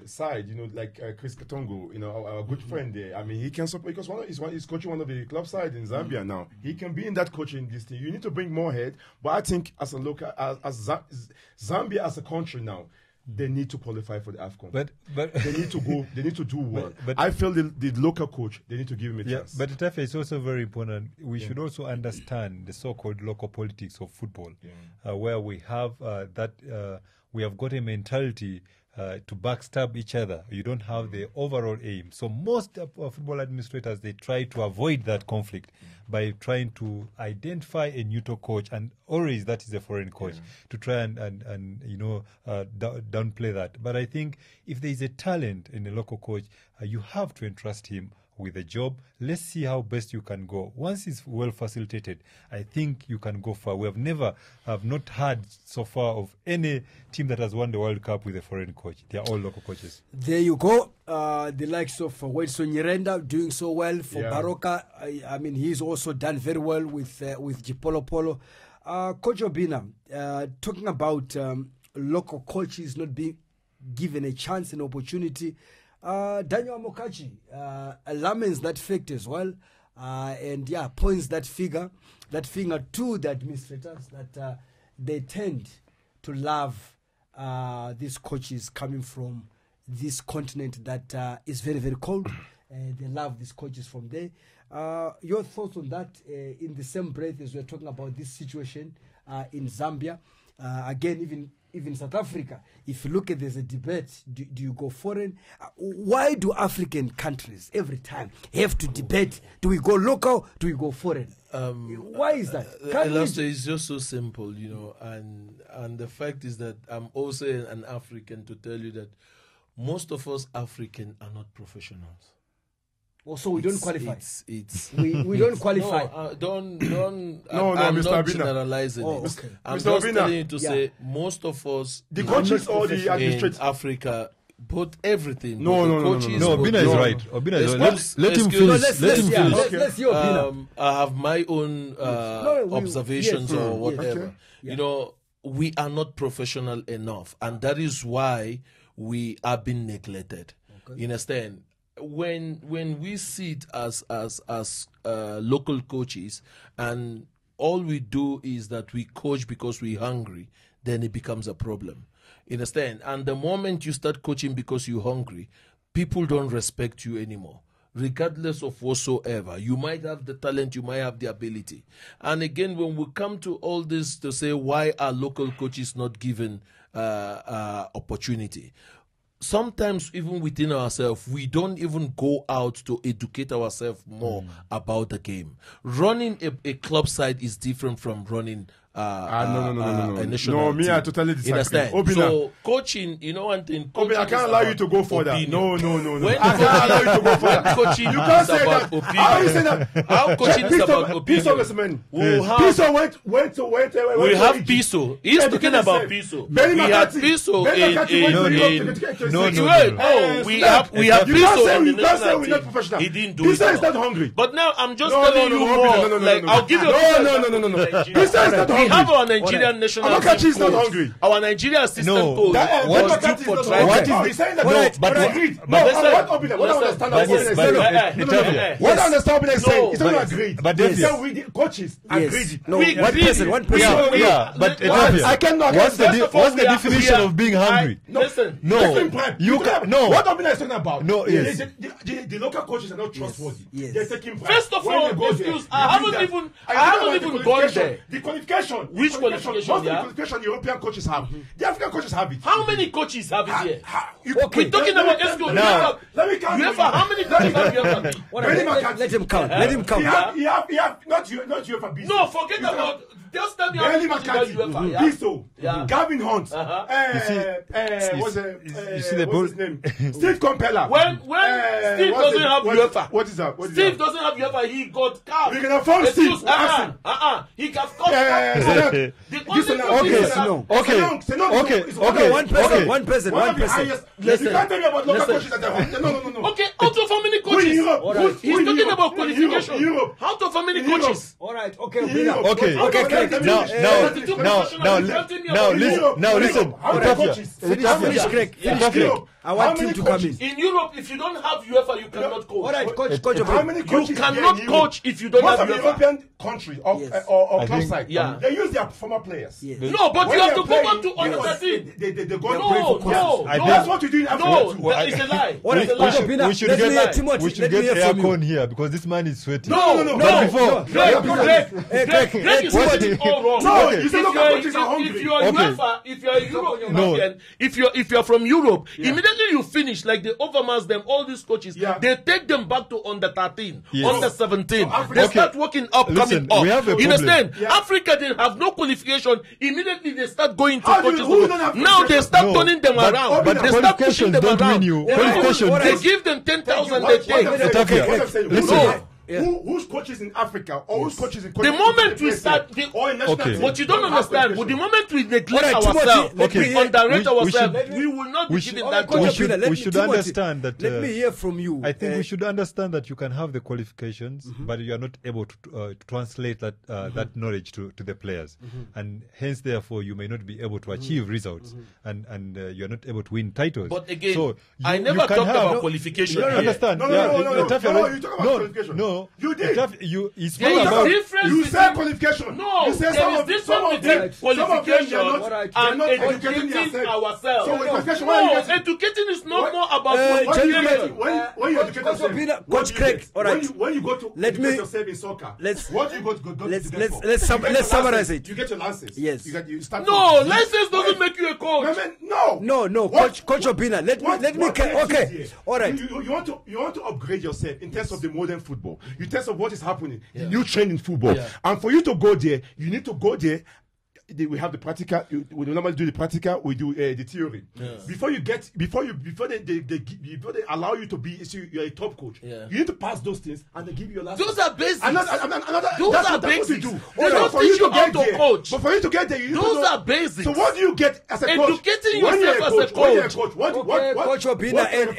side, like Chris Katongo, our good friend there. I mean, he can support, because he's coaching one of the club side in Zambia now. He can be in that coaching this thing. You need to bring more head. But I think as a local, as Zambia as a country now, they need to qualify for the AFCON. But they need to go. They need to do well. But I feel the local coach, they need to give him a chance. But Tafe, is also very important. We should also understand the so-called local politics of football, where we have we have got a mentality to backstab each other. You don't have the overall aim. So most football administrators, they try to avoid that conflict by trying to identify a neutral coach, and always that is a foreign coach, to try and downplay that. But I think if there is a talent in a local coach, you have to entrust him with a job. Let's see how best you can go. Once it's well facilitated, I think you can go far. We have not heard so far of any team that has won the World Cup with a foreign coach. They are all local coaches. There you go. The likes of Wedson Nyirenda doing so well for Baroka. I mean, he's also done very well with Chipolopolo. Coach Obina, talking about local coaches not being given a chance and opportunity. Daniel Amokachi laments that fact as well, and points that finger to the administrators that they tend to love these coaches coming from this continent that is very, very cold. They love these coaches from there. Your thoughts on that in the same breath as we're talking about this situation in Zambia? Again, even South Africa, if you look at, there's a debate, do you go foreign? Why do African countries every time have to debate, do we go local, do we go foreign? Why is that? It's just so simple, and the fact is that I'm also an African to tell you that most of us African are not professionals. So we don't qualify. We don't qualify. I'm Mr. not Abina. generalizing it. Okay. I'm Mr. just Abina. telling you to say most of us The coaches or the in administrators? Africa, both everything. No, both no, the no, coaches, No, both Obina is the- right. Obina is right. Let him Excuse- finish. Let him finish. Let's hear Obina. I have my own observations yes, or yes. whatever. Okay. We are not professional enough, and that is why we are being neglected. You understand? When we sit as local coaches, and all we do is that we coach because we're hungry, then it becomes a problem. You understand? And the moment you start coaching because you're hungry, people don't respect you anymore, regardless of whatsoever. You might have the talent, you might have the ability. And again, when we come to all this to say, why are local coaches not given opportunity? Sometimes even within ourselves, we don't even go out to educate ourselves more about the game. Running a club side is different from running a national No, me, team. I totally disagree. Understand? Obina. So coaching, one thing. Obina, I can't allow you to go further. Opinion. No. When I can't allow you to go further. when coaching You can't is say about that. opinion. How you say that? How coaching is about opinion. Piso We have Piso. He's talking about Piso. We had Piso we have Piso in the national team. He didn't do it. Piso is not hungry. But now I'm just telling you more. Like I'll give you. No. Piso is not hungry. We have our Nigerian national team Amokachi is not coach. hungry. Our Nigerian assistant No. coach was due for trial. What is he's saying that? No, but What I understand Obina is saying, it's not agreed. But They this say is- we the coaches agreed. No, We one agreed. person. Yeah, but I cannot. what's the definition of being hungry? Listen. You can no. What Obina is talking about? No, yes. The local coaches are not trustworthy. Yes. They're taking pride. First of When all, they go excuse, there, I you haven't read that. even- I I haven't know even about gone the there. The qualification. Which the qualification, Most of the yeah? qualification European coaches have. The African coaches have it. How many coaches have it here? Okay. We're talking about excuse. Now, let me count. UEFA, how many coaches have UEFA? Let him count. Let him count. He have not UEFA beast. No, forget about. Just tell me how Benny many coaches have McCarthy, UEFA. Yeah? Piso, Yeah. Gavin Hunt, you see the what's his name? Steve Compeller. When Steve doesn't have UEFA. What is that? Steve doesn't have UEFA. He got cast. We can afford Steve. Excuse, He got cast. The Okay. One person. You can't tell me about local coaches that are home. No. Okay, out of how many coaches? He's talking about qualification. Europe. Out of how many coaches? All right. Okay. Now listen. Finish, Craig. I want him to come in. In Europe, if you don't have UEFA, you cannot coach. All right, coach. How many coaches You cannot coach if you don't Most have of the UEFA. European countries or club think- side, Yeah. they use their former players. Yes. No, but When you have they're to go back playing, to under 13. They go and No, play for no, clubs. no. That's what you do in Africa No, too. that is a lie. All right, It's a lie. Obina, We should let me hear get Timothy. we should Let me get hear from you. aircon here because this man is sweating. No. But before, Greg is what- getting it all wrong. No, Okay. you say local coaches are hungry. If you are Okay. UEFA, if you are European, if you are from Europe, immediately you finish like the Overmars, them all these coaches, Yeah. they take them back to under 13, Yes. under 17. Africa- They Okay. start working up, Listen, coming up. we have a You problem. understand? Yeah. Africa, they have no qualification. Immediately they start going to How do you- coaches. who don't have Now they start No, turning them but- around. but They start pushing qualifications them don't around. win you. They Qualification- They give them 10,000. They What take. I'm saying- Ethiopia. what I'm saying- Listen. No. who's coaches in Africa or who's coaches in the moment we start, or in national team, but you don't understand. But the moment we neglect ourselves, we underrate ourselves, we will not be given that job. We should understand that. Let me hear from you. I think we should understand that you can have the qualifications, but you are not able to translate that that knowledge to the players, and hence, therefore, you may not be able to achieve results, and you are not able to win titles. But again, so I never talked about qualification. Understand? No, you talk about qualification. No, you did. You there is difference. You said qualification. No, you said there is difference between qualification and educating ourselves. So qualification, educating is not more about qualification. When you educate yourself, Coach Craig, all right. When you go to educate yourself in soccer, what you go to let's summarize it. You get your license. Yes. You start. No, license doesn't make you a coach. No. Coach Obina, let me okay. All right. You want to upgrade yourself in terms of the modern football. In terms of what is happening, the new trend in football. And for you to go there, you need to go there. We have the practical. We normally do the practical. We do the theory. Before they allow you to be, you're a top coach. You need to pass those things, and they give you your license. Those are basics. Those are basics. They don't teach you how to coach. But for you to get there, you need to those know. are basics. So what do you get as a coach? Educating yourself as a coach. Coach Obina and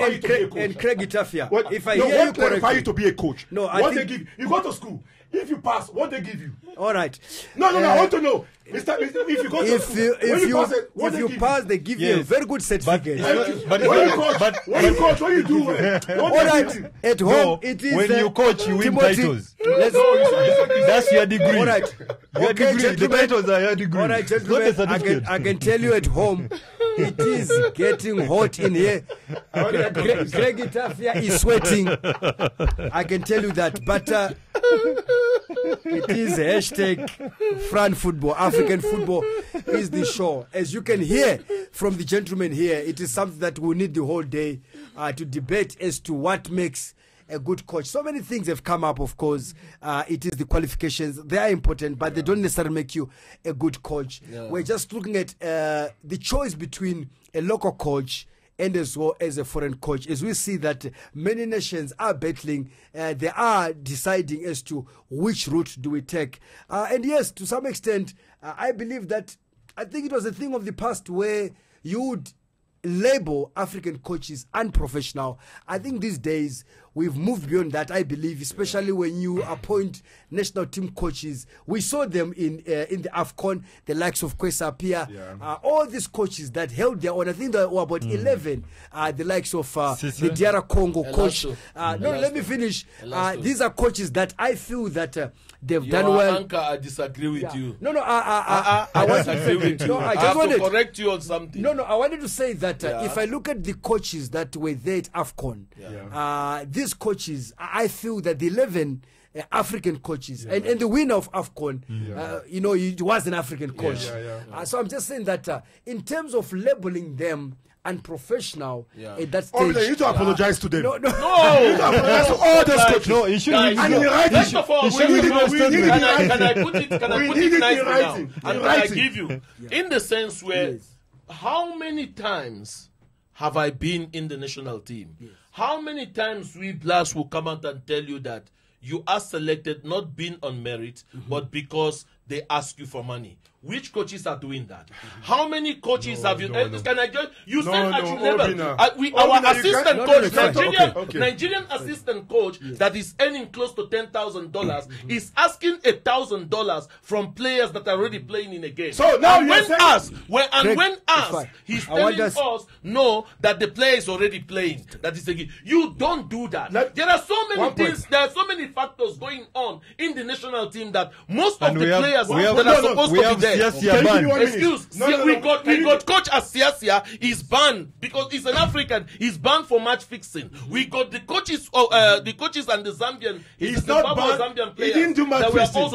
Craig Itafia. If I hear you correctly, qualify you to be a coach. No, what they give you go to school. If you pass, what they give you? All right. No. I want to know, Mr. If you go to school, if you pass, they give you a very good certificate. But when you coach, what do you do? All right. At home, it is when you coach, you win titles. That's your degree. All right. Your degree. The titles are your degree. All right, gentlemen. I can tell you at home, it is getting hot in here. Craig Itafia is sweating. I can tell you that. But it is hashtag Fran Football. African football is the show. As you can hear from the gentlemen here, it is something that we need the whole day to debate as to what makes a good coach. So many things have come up, of course. It is the qualifications. They are important, but they don't necessarily make you a good coach. We're just looking at the choice between a local coach and as well as a foreign coach. As we see that many nations are battling, they are deciding as to which route do we take. And yes, to some extent, I believe that, I think it was a thing of the past where you would label African coaches unprofessional. I think these days we've moved beyond that, I believe, especially when you appoint national team coaches. We saw them in the AFCON, the likes of Kwesa Apia, all these coaches that held their own. I think there were about 11, the likes of the DR Congo coach. Let me finish. These are coaches that I feel that they've done well. Anchor, I disagree with you. I want to disagree with you. I have to correct you on something. I wanted to say that if I look at the coaches that were there at AFCON, these coaches, I feel that the 11 African coaches and the winner of AFCON, he was an African coach. So I'm just saying that in terms of labeling them unprofessional at that stage. You need to apologize to them. No. You need to apologize to all those coaches. No, you shouldn't. First of all, can I put it nicely now? And can I give you, in the sense where, how many times have I been in the national team? How many times we blacks will come out and tell you that you are selected not being on merit, but because they ask you for money? Which coaches are doing that? How many coaches have you? Can I just? You said I should never. Our assistant coach, Nigerian assistant coach that is earning close to $10,000 is asking $1,000 from players that are already playing in a game. So now when asked, he's telling us no that the player is already playing. That is a game. You don't do that. There are so many things. There are so many factors going on in the national team that most of the players that are supposed to be there. Excuse. We got coach Asiasia is banned because he's an African. He's banned for match fixing. We got the coaches and the Zambian. He's not banned. Zambian players. He didn't do match fixing. He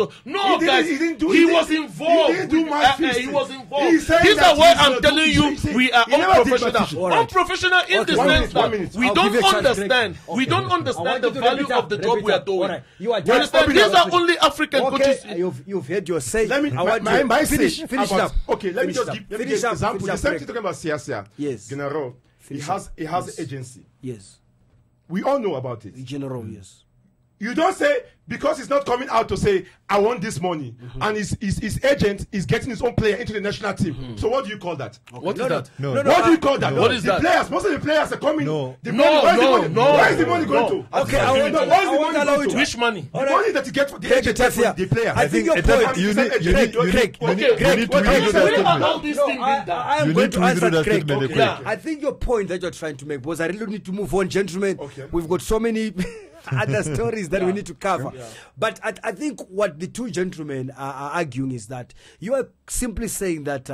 was involved. He didn't do match fixing. He was involved. These are why I'm telling you we are unprofessional. Unprofessional in the sense that we don't understand. We don't understand the value of the job we are doing. You understand? These are only African coaches. You've heard your say. Finish up. Okay, let me just give an example. The same thing talking about Siasia. Yes. General. He has an agency. Yes. We all know about it. General, yes. You don't say, because he's not coming out to say, I want this money, and his agent is getting his own player into the national team. So what do you call that? What is that? No. What do you call that? What is the that? Players, most of the players are coming. No. The money, where is the money going to? Okay, Where is the money going to? Which money? The money that you get for the agent gets from the player. I think your point. You need to All these things being done. I am You going need to to answer withdraw that Craig. statement, Okay. Craig. I think your point that you're trying to make, because I really need to move on, gentlemen. Okay. We've got so many other stories that we need to cover. But I think what the two gentlemen are arguing is that you are simply saying that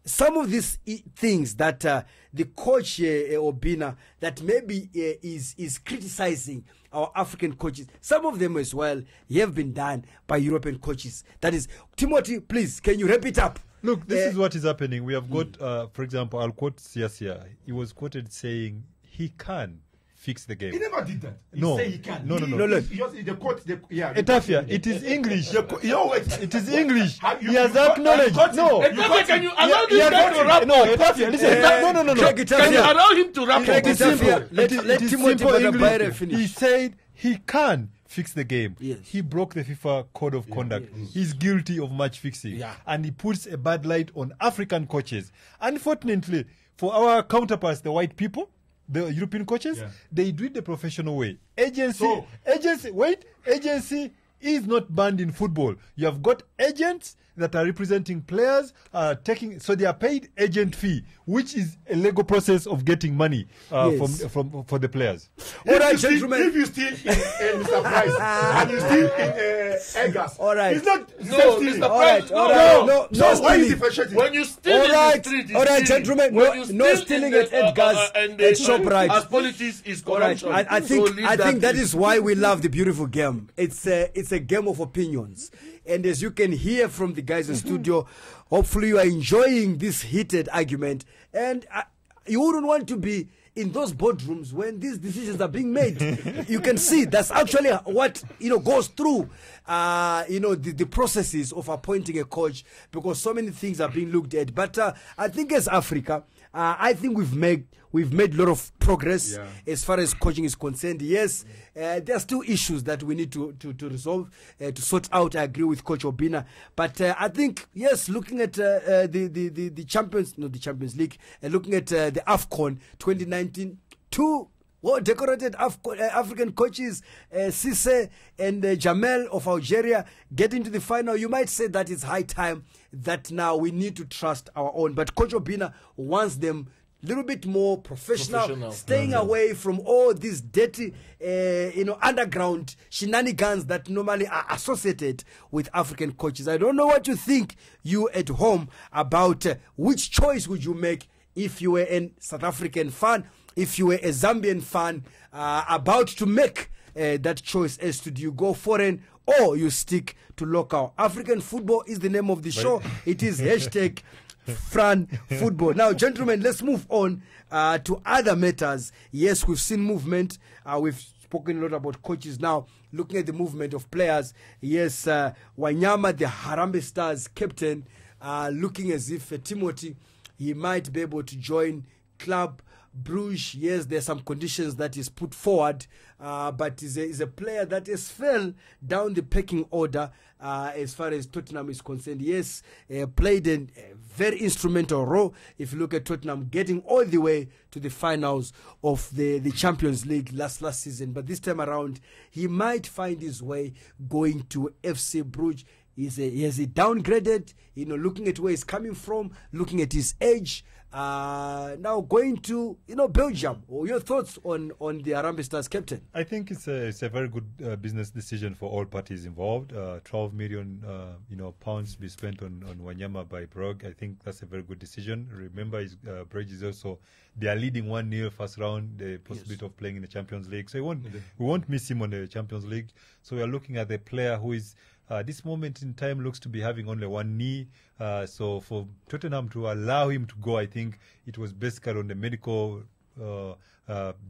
some of these things that the coach Obina that maybe is criticizing our African coaches, some of them as well have been done by European coaches. That is, Timothy, please, can you wrap it up? Look, this is what is happening. We have got, for example, I'll quote Siasia. He was quoted saying he can fix the game. He never did that. He No. said he can. No. Etafia, it is English. It is English. You He has got- acknowledged. you got it. No. Etafia, can you allow this Yeah, guy to rap? No, Etafia, listen. No. Craig, Can you Etafia. allow him to rap? Craig, It is Etafia, simple. let It is Timothy simple Badabaire English. finish. He said he can fix the game. Yes. He broke the FIFA code of conduct. He's guilty of match fixing. Yeah. And he puts a bad light on African coaches. Unfortunately, for our counterparts, the white people, the European coaches, they do it the professional way. Agency is not banned in football. You have got agents that are representing players, so they are paid agent fee, which is a legal process of getting money for the players. All right, gentlemen. If you steal in Mr. Price and you steal in Eggers, All right. it's not No, stealing. Mr. All right, Price, all right. no. No Why are you stealing. differentiating? When you steal All in right, the street, all right, it's stealing. gentlemen, When no you stealing in at Edgar's and at ShopRite. As politics is All right, corruption. I think So leave I think that please. is why we love the beautiful game. It's a game of opinions, and as you can hear from the guys in studio, hopefully you are enjoying this heated argument, and you wouldn't want to be in those boardrooms when these decisions are being made. You can see that's actually what goes through the processes of appointing a coach, because so many things are being looked at. But I think as Africa, I think we've made a lot of progress as far as coaching is concerned. Yes, there are still issues that we need to resolve, to sort out. I agree with Coach Obina, but I think yes, looking at the Champions League, looking at the AFCON 2019, two decorated African coaches, Cisse and Jamel of Algeria, get into the final. You might say that it's high time that now we need to trust our own. But Coach Obina wants them a little bit more professional. Staying away from all these dirty, underground shenanigans that normally are associated with African coaches. I don't know what you think, you at home, about which choice would you make if you were a South African fan, if you were a Zambian fan, about to make that choice as to do you go foreign or you stick to local. African football is the name of the show. It is hashtag Fran Football. Now, gentlemen, let's move on to other matters. Yes, we've seen movement. We've spoken a lot about coaches now. Looking at the movement of players. Yes, Wanyama, the Harambee Stars captain, looking as if Timothy, he might be able to join Club Brugge. Yes, there's some conditions that is put forward, but is a player that has fell down the pecking order as far as Tottenham is concerned. Yes, played a very instrumental role. If you look at Tottenham getting all the way to the finals of the Champions League last season, but this time around he might find his way going to FC Brugge. Has he downgraded? Looking at where he's coming from, looking at his age. Now going to Belgium. Your thoughts on the Harambee Stars captain? I think it's a very good business decision for all parties involved. 12 million pounds to be spent on Wanyama by Brugge. I think that's a very good decision. Remember, Brugge is also, they are leading 1-0 first round, the possibility of playing in the Champions League. So we won't miss him on the Champions League. So we are looking at the player who is this moment in time looks to be having only one knee. So for Tottenham to allow him to go, I think it was basically on the medical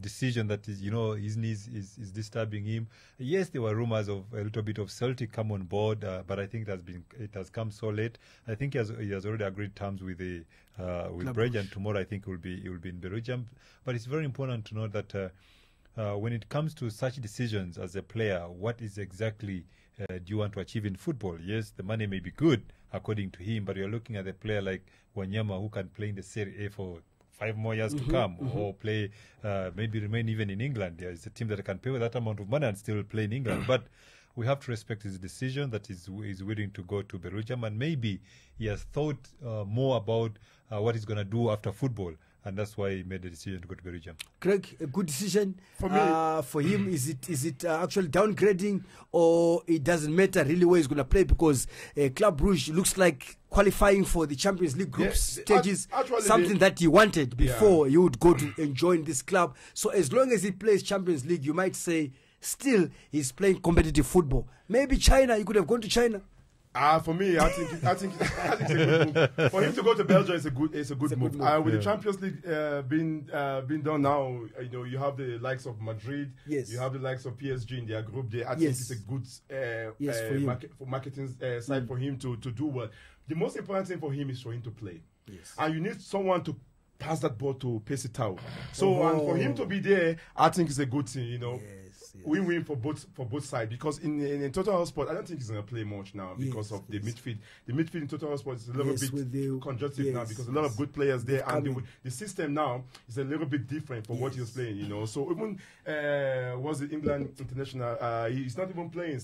decision that is, his knees is disturbing him. Yes, there were rumors of a little bit of Celtic come on board, but I think it has come so late. I think he has already agreed terms with Brugge, and tomorrow I think he will be in Belgium. But it's very important to note that when it comes to such decisions as a player, what is exactly do you want to achieve in football? Yes, the money may be good according to him, but you're looking at a player like Wanyama who can play in the Serie A for 5 more years to come, or play, maybe remain even in England. There is a team that can pay with that amount of money and still play in England. But we have to respect his decision that he's willing to go to Brugge, and maybe he has thought more about what he's going to do after football. And that's why he made the decision to go to Belgium. Craig, a good decision for me. For him, is it actually downgrading, or it doesn't matter really where he's going to play, because Club Brugge looks like qualifying for the Champions League group stages, something that he wanted before he would go to and join this club. So as long as he plays Champions League, you might say still he's playing competitive football. Maybe China, he could have gone to China. For me, I think it's a good move. For him to go to Belgium is a good move. With the Champions League being done now, you have the likes of Madrid, you have the likes of PSG in their group there. I think it's a good marketing side for him to do well. The most important thing for him is for him to play, and you need someone to pass that ball to pace it out. So and for him to be there, I think it's a good thing. Win-win for both sides, because in Total Sport, I don't think he's going to play much now because of the midfield. The midfield in Total Sport is a little bit congested now, because a lot of good players there, and the system now is a little bit different from what he was playing. So even was the England international? He's not even playing.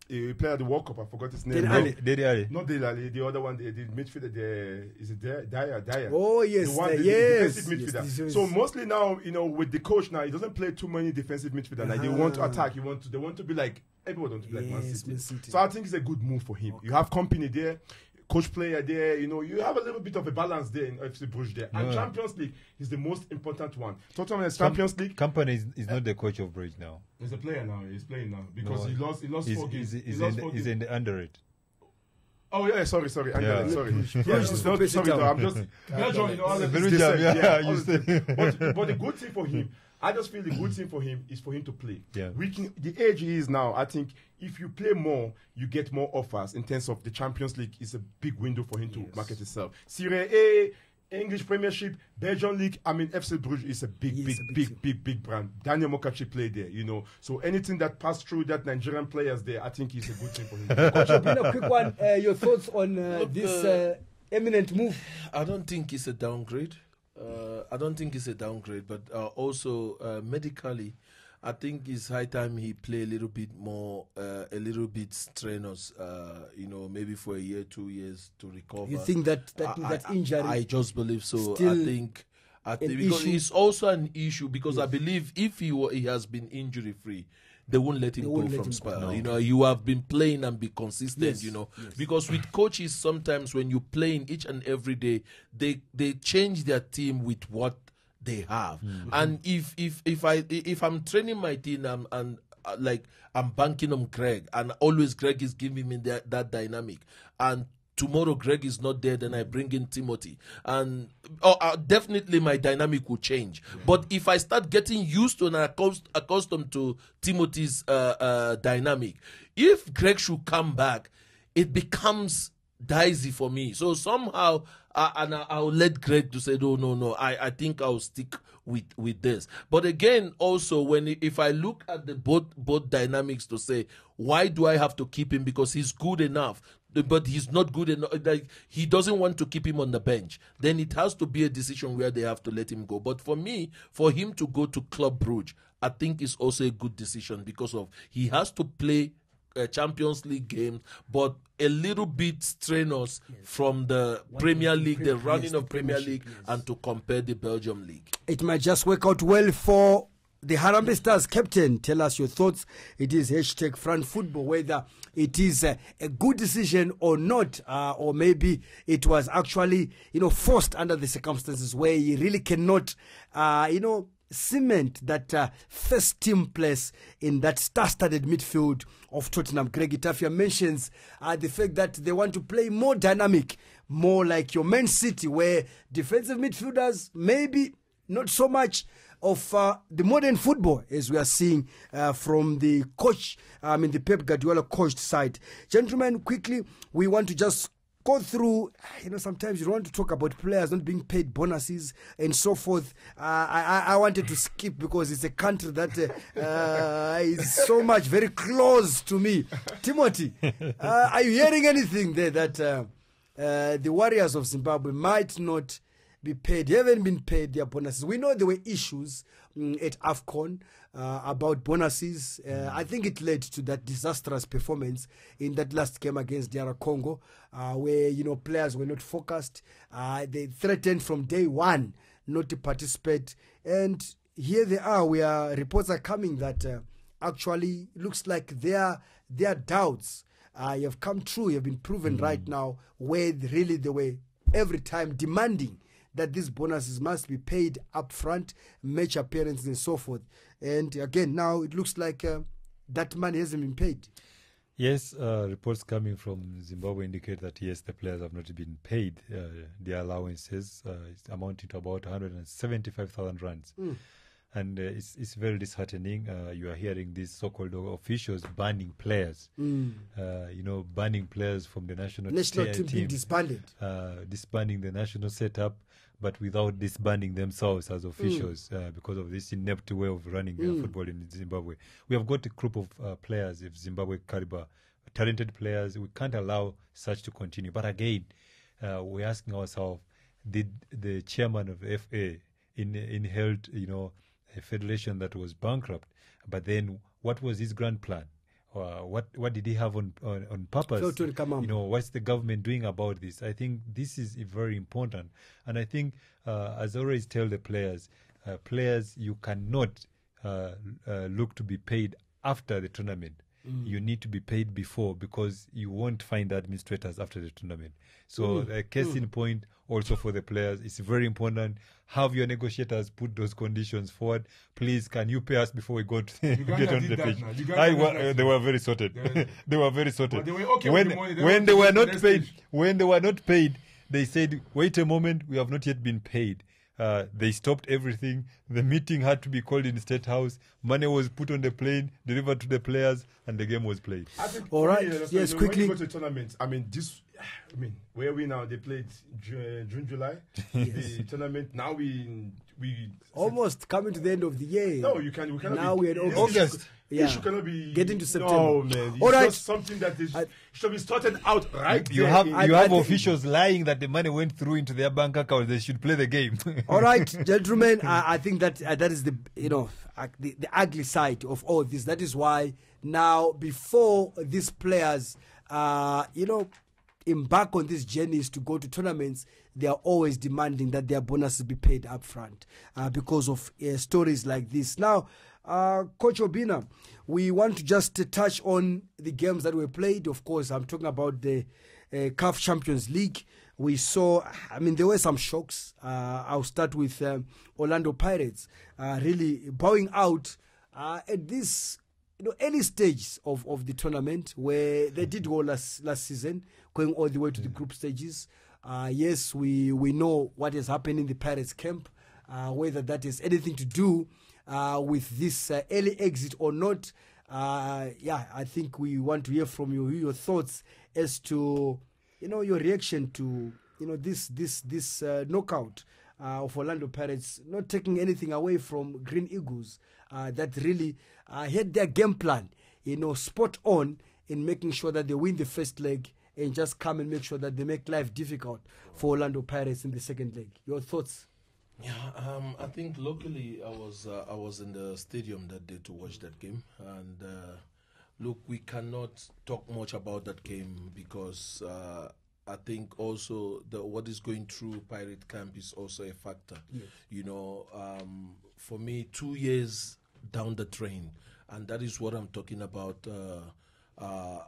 He played at the World Cup. I forgot his name. Dele Alli. Not Dele Alli. The other one, the midfielder. Is it Dyer? Oh yes, the one, the defensive midfielder. So mostly now, with the coach now, he doesn't play too many defensive midfielders. Like they want to attack. They want to be like everyone. Want to be like Man City. So I think it's a good move for him. You have company there, coach player there. You have a little bit of a balance there in FC Brugge there. And Champions League is the most important one. Tottenham is Champions League. Company is not the coach of Brugge now. He's a player now. He's playing now because he lost 4 games. He's in the under it. Oh yeah, sorry. Sorry. I'm just Belgium. But the good thing for him, I just feel the good thing for him is for him to play. Yeah. The age he is now, I think if you play more, you get more offers in terms of the Champions League. Is a big window for him to market himself. Serie A, English Premiership, Belgian League. I mean, FC Brugge is a big brand. Daniel Mokachi played there, So anything that passed through that Nigerian players there, I think is a good thing for him. Coach, a quick one. Your thoughts on this eminent move? I don't think it's a downgrade. But also medically, I think it's high time he play a little bit more, a little bit strenuous, maybe for a year, 2 years to recover. You think that injury? I just believe so. I think because it's also an issue, because I believe if he has been injury free, they won't let him go from Spurs. You have been playing and be consistent, because with coaches, sometimes when you play in each and every day, they change their team with what they have. And if I'm training my team and I'm banking on Greg, and always Greg is giving me that dynamic, and tomorrow Greg is not there, then I bring in Timothy, and definitely my dynamic will change. But if I start getting used to and accustomed to Timothy's dynamic, if Greg should come back, it becomes dicey for me. So somehow, and I'll let Greg to say, no, I think I'll stick with this. But again, also if I look at the both dynamics to say, why do I have to keep him? Because he's good enough, but he's not good enough. Like, he doesn't want to keep him on the bench. Then it has to be a decision where they have to let him go. But for me, for him to go to Club Brugge, I think is also a good decision, because of he has to play Champions League games, but a little bit strenuous from the Premier League, the running of Premier League, and to compare the Belgium League. It might just work out well for the Harambee Stars captain. Tell us your thoughts. It is #FranFootball, whether it is a good decision or not, or maybe it was actually forced under the circumstances where he really cannot cement that first team place in that star-studded midfield of Tottenham. Greg Itafia mentions the fact that they want to play more dynamic, more like your Man City, where defensive midfielders maybe not so much of the modern football as we are seeing from the coach, the Pep Guardiola coached side. Gentlemen, quickly, we want to just go through, sometimes you don't want to talk about players not being paid bonuses and so forth. I wanted to skip because it's a country that is so much very close to me. Timothy, are you hearing anything there that the Warriors of Zimbabwe might not be paid, haven't been paid their bonuses? We know there were issues at AFCON about bonuses. I think it led to that disastrous performance in that last game against DR Congo, where players were not focused. They threatened from day one not to participate, and here they are. Reports are coming that actually looks like their doubts have come true, have been proven right now, where really they were every time demanding that these bonuses must be paid up front, match appearances and so forth. And again, now it looks like that money hasn't been paid. Yes, reports coming from Zimbabwe indicate that, yes, the players have not been paid their allowances. It's amounting to about 175,000 rands. And it's very disheartening. You are hearing these so-called officials banning players, banning players from the national team being disbanded. Disbanding the national setup, but without disbanding themselves as officials because of this inept way of running football in Zimbabwe. We have got a group of players of Zimbabwe caliber, talented players. We can't allow such to continue. But again, we're asking ourselves, did the chairman of the FA inherited, a federation that was bankrupt, but then what was his grand plan? What did he have on purpose? What's the government doing about this? I think this is very important, and I think as I always tell the players, you cannot look to be paid after the tournament. You need to be paid before, because you won't find the administrators after the tournament. So a case in point also for the players, it's very important. Have your negotiators put those conditions forward. Please, can you pay us before we go to get on the pitch? They were very sorted. They were very sorted. Well, they were okay when with the money. When they were not paid, they said, wait a moment, we have not yet been paid. They stopped everything. The meeting had to be called in the State House. Money was put on the plane, delivered to the players, and the game was played. All right. Yes, quickly. When you go to a tournament, where are we now? They played June, July. Yes. The tournament. Now we almost coming to the end of the year. No, we cannot. Now we're in August. Issue cannot be getting to September. No, man. All right. Just something that should be started out right. You have officials lying that the money went through into their bank account. They should play the game. All right, gentlemen. I think that is the the ugly side of all this. That is why now, before these players, embark on these journeys to go to tournaments, they are always demanding that their bonuses be paid up front because of stories like this. Now, Coach Obina, we want to just touch on the games that were played. Of course, I'm talking about the CAF Champions League. We saw, there were some shocks. I'll start with Orlando Pirates really bowing out at this early stages of the tournament, where they did go last season, going all the way to the group stages. Yes, we know what has happened in the Pirates camp, whether that has anything to do with this early exit or not. I think we want to hear from you your thoughts as to your reaction to this knockout of Orlando Pirates, not taking anything away from Green Eagles that really had their game plan spot on in making sure that they win the first leg and just come and make sure that they make life difficult for Orlando Pirates in the second leg. Your thoughts? Yeah, I think locally I was in the stadium that day to watch that game, and look, we cannot talk much about that game because I think also what is going through Pirate camp is also a factor. Yes. For me, 2 years down the drain, and that is what I'm talking about.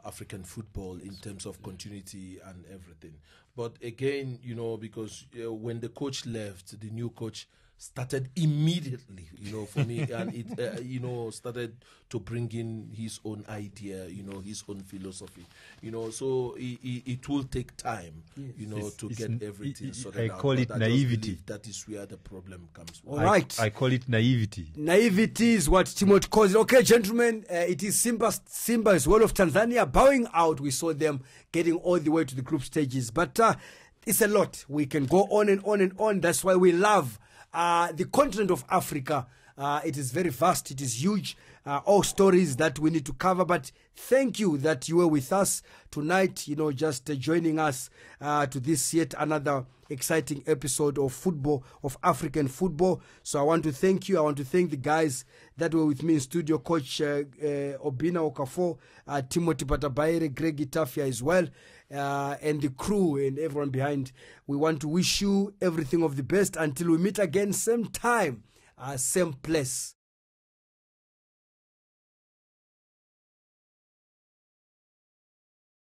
African football in terms of continuity and everything. But again, because when the coach left, the new coach started immediately, for me, and it, started to bring in his own idea, his own philosophy, so it will take time, to get everything sorted out. I call it naivety. That is where the problem comes from. All right. I call it naivety. Naivety is what Timothy calls it. Okay, gentlemen, it is Simba's World of Tanzania bowing out. We saw them getting all the way to the group stages, but it's a lot. We can go on and on and on. That's why we love the continent of Africa. It is very vast. It is huge. All stories that we need to cover. But thank you that you were with us tonight, just joining us to this yet another exciting episode of football, of African football. So I want to thank you. I want to thank the guys that were with me in studio, Coach Obina Okafor, Timothy Patabaire, Greg Itafia as well, and the crew and everyone behind. We want to wish you everything of the best until we meet again, same time, same place.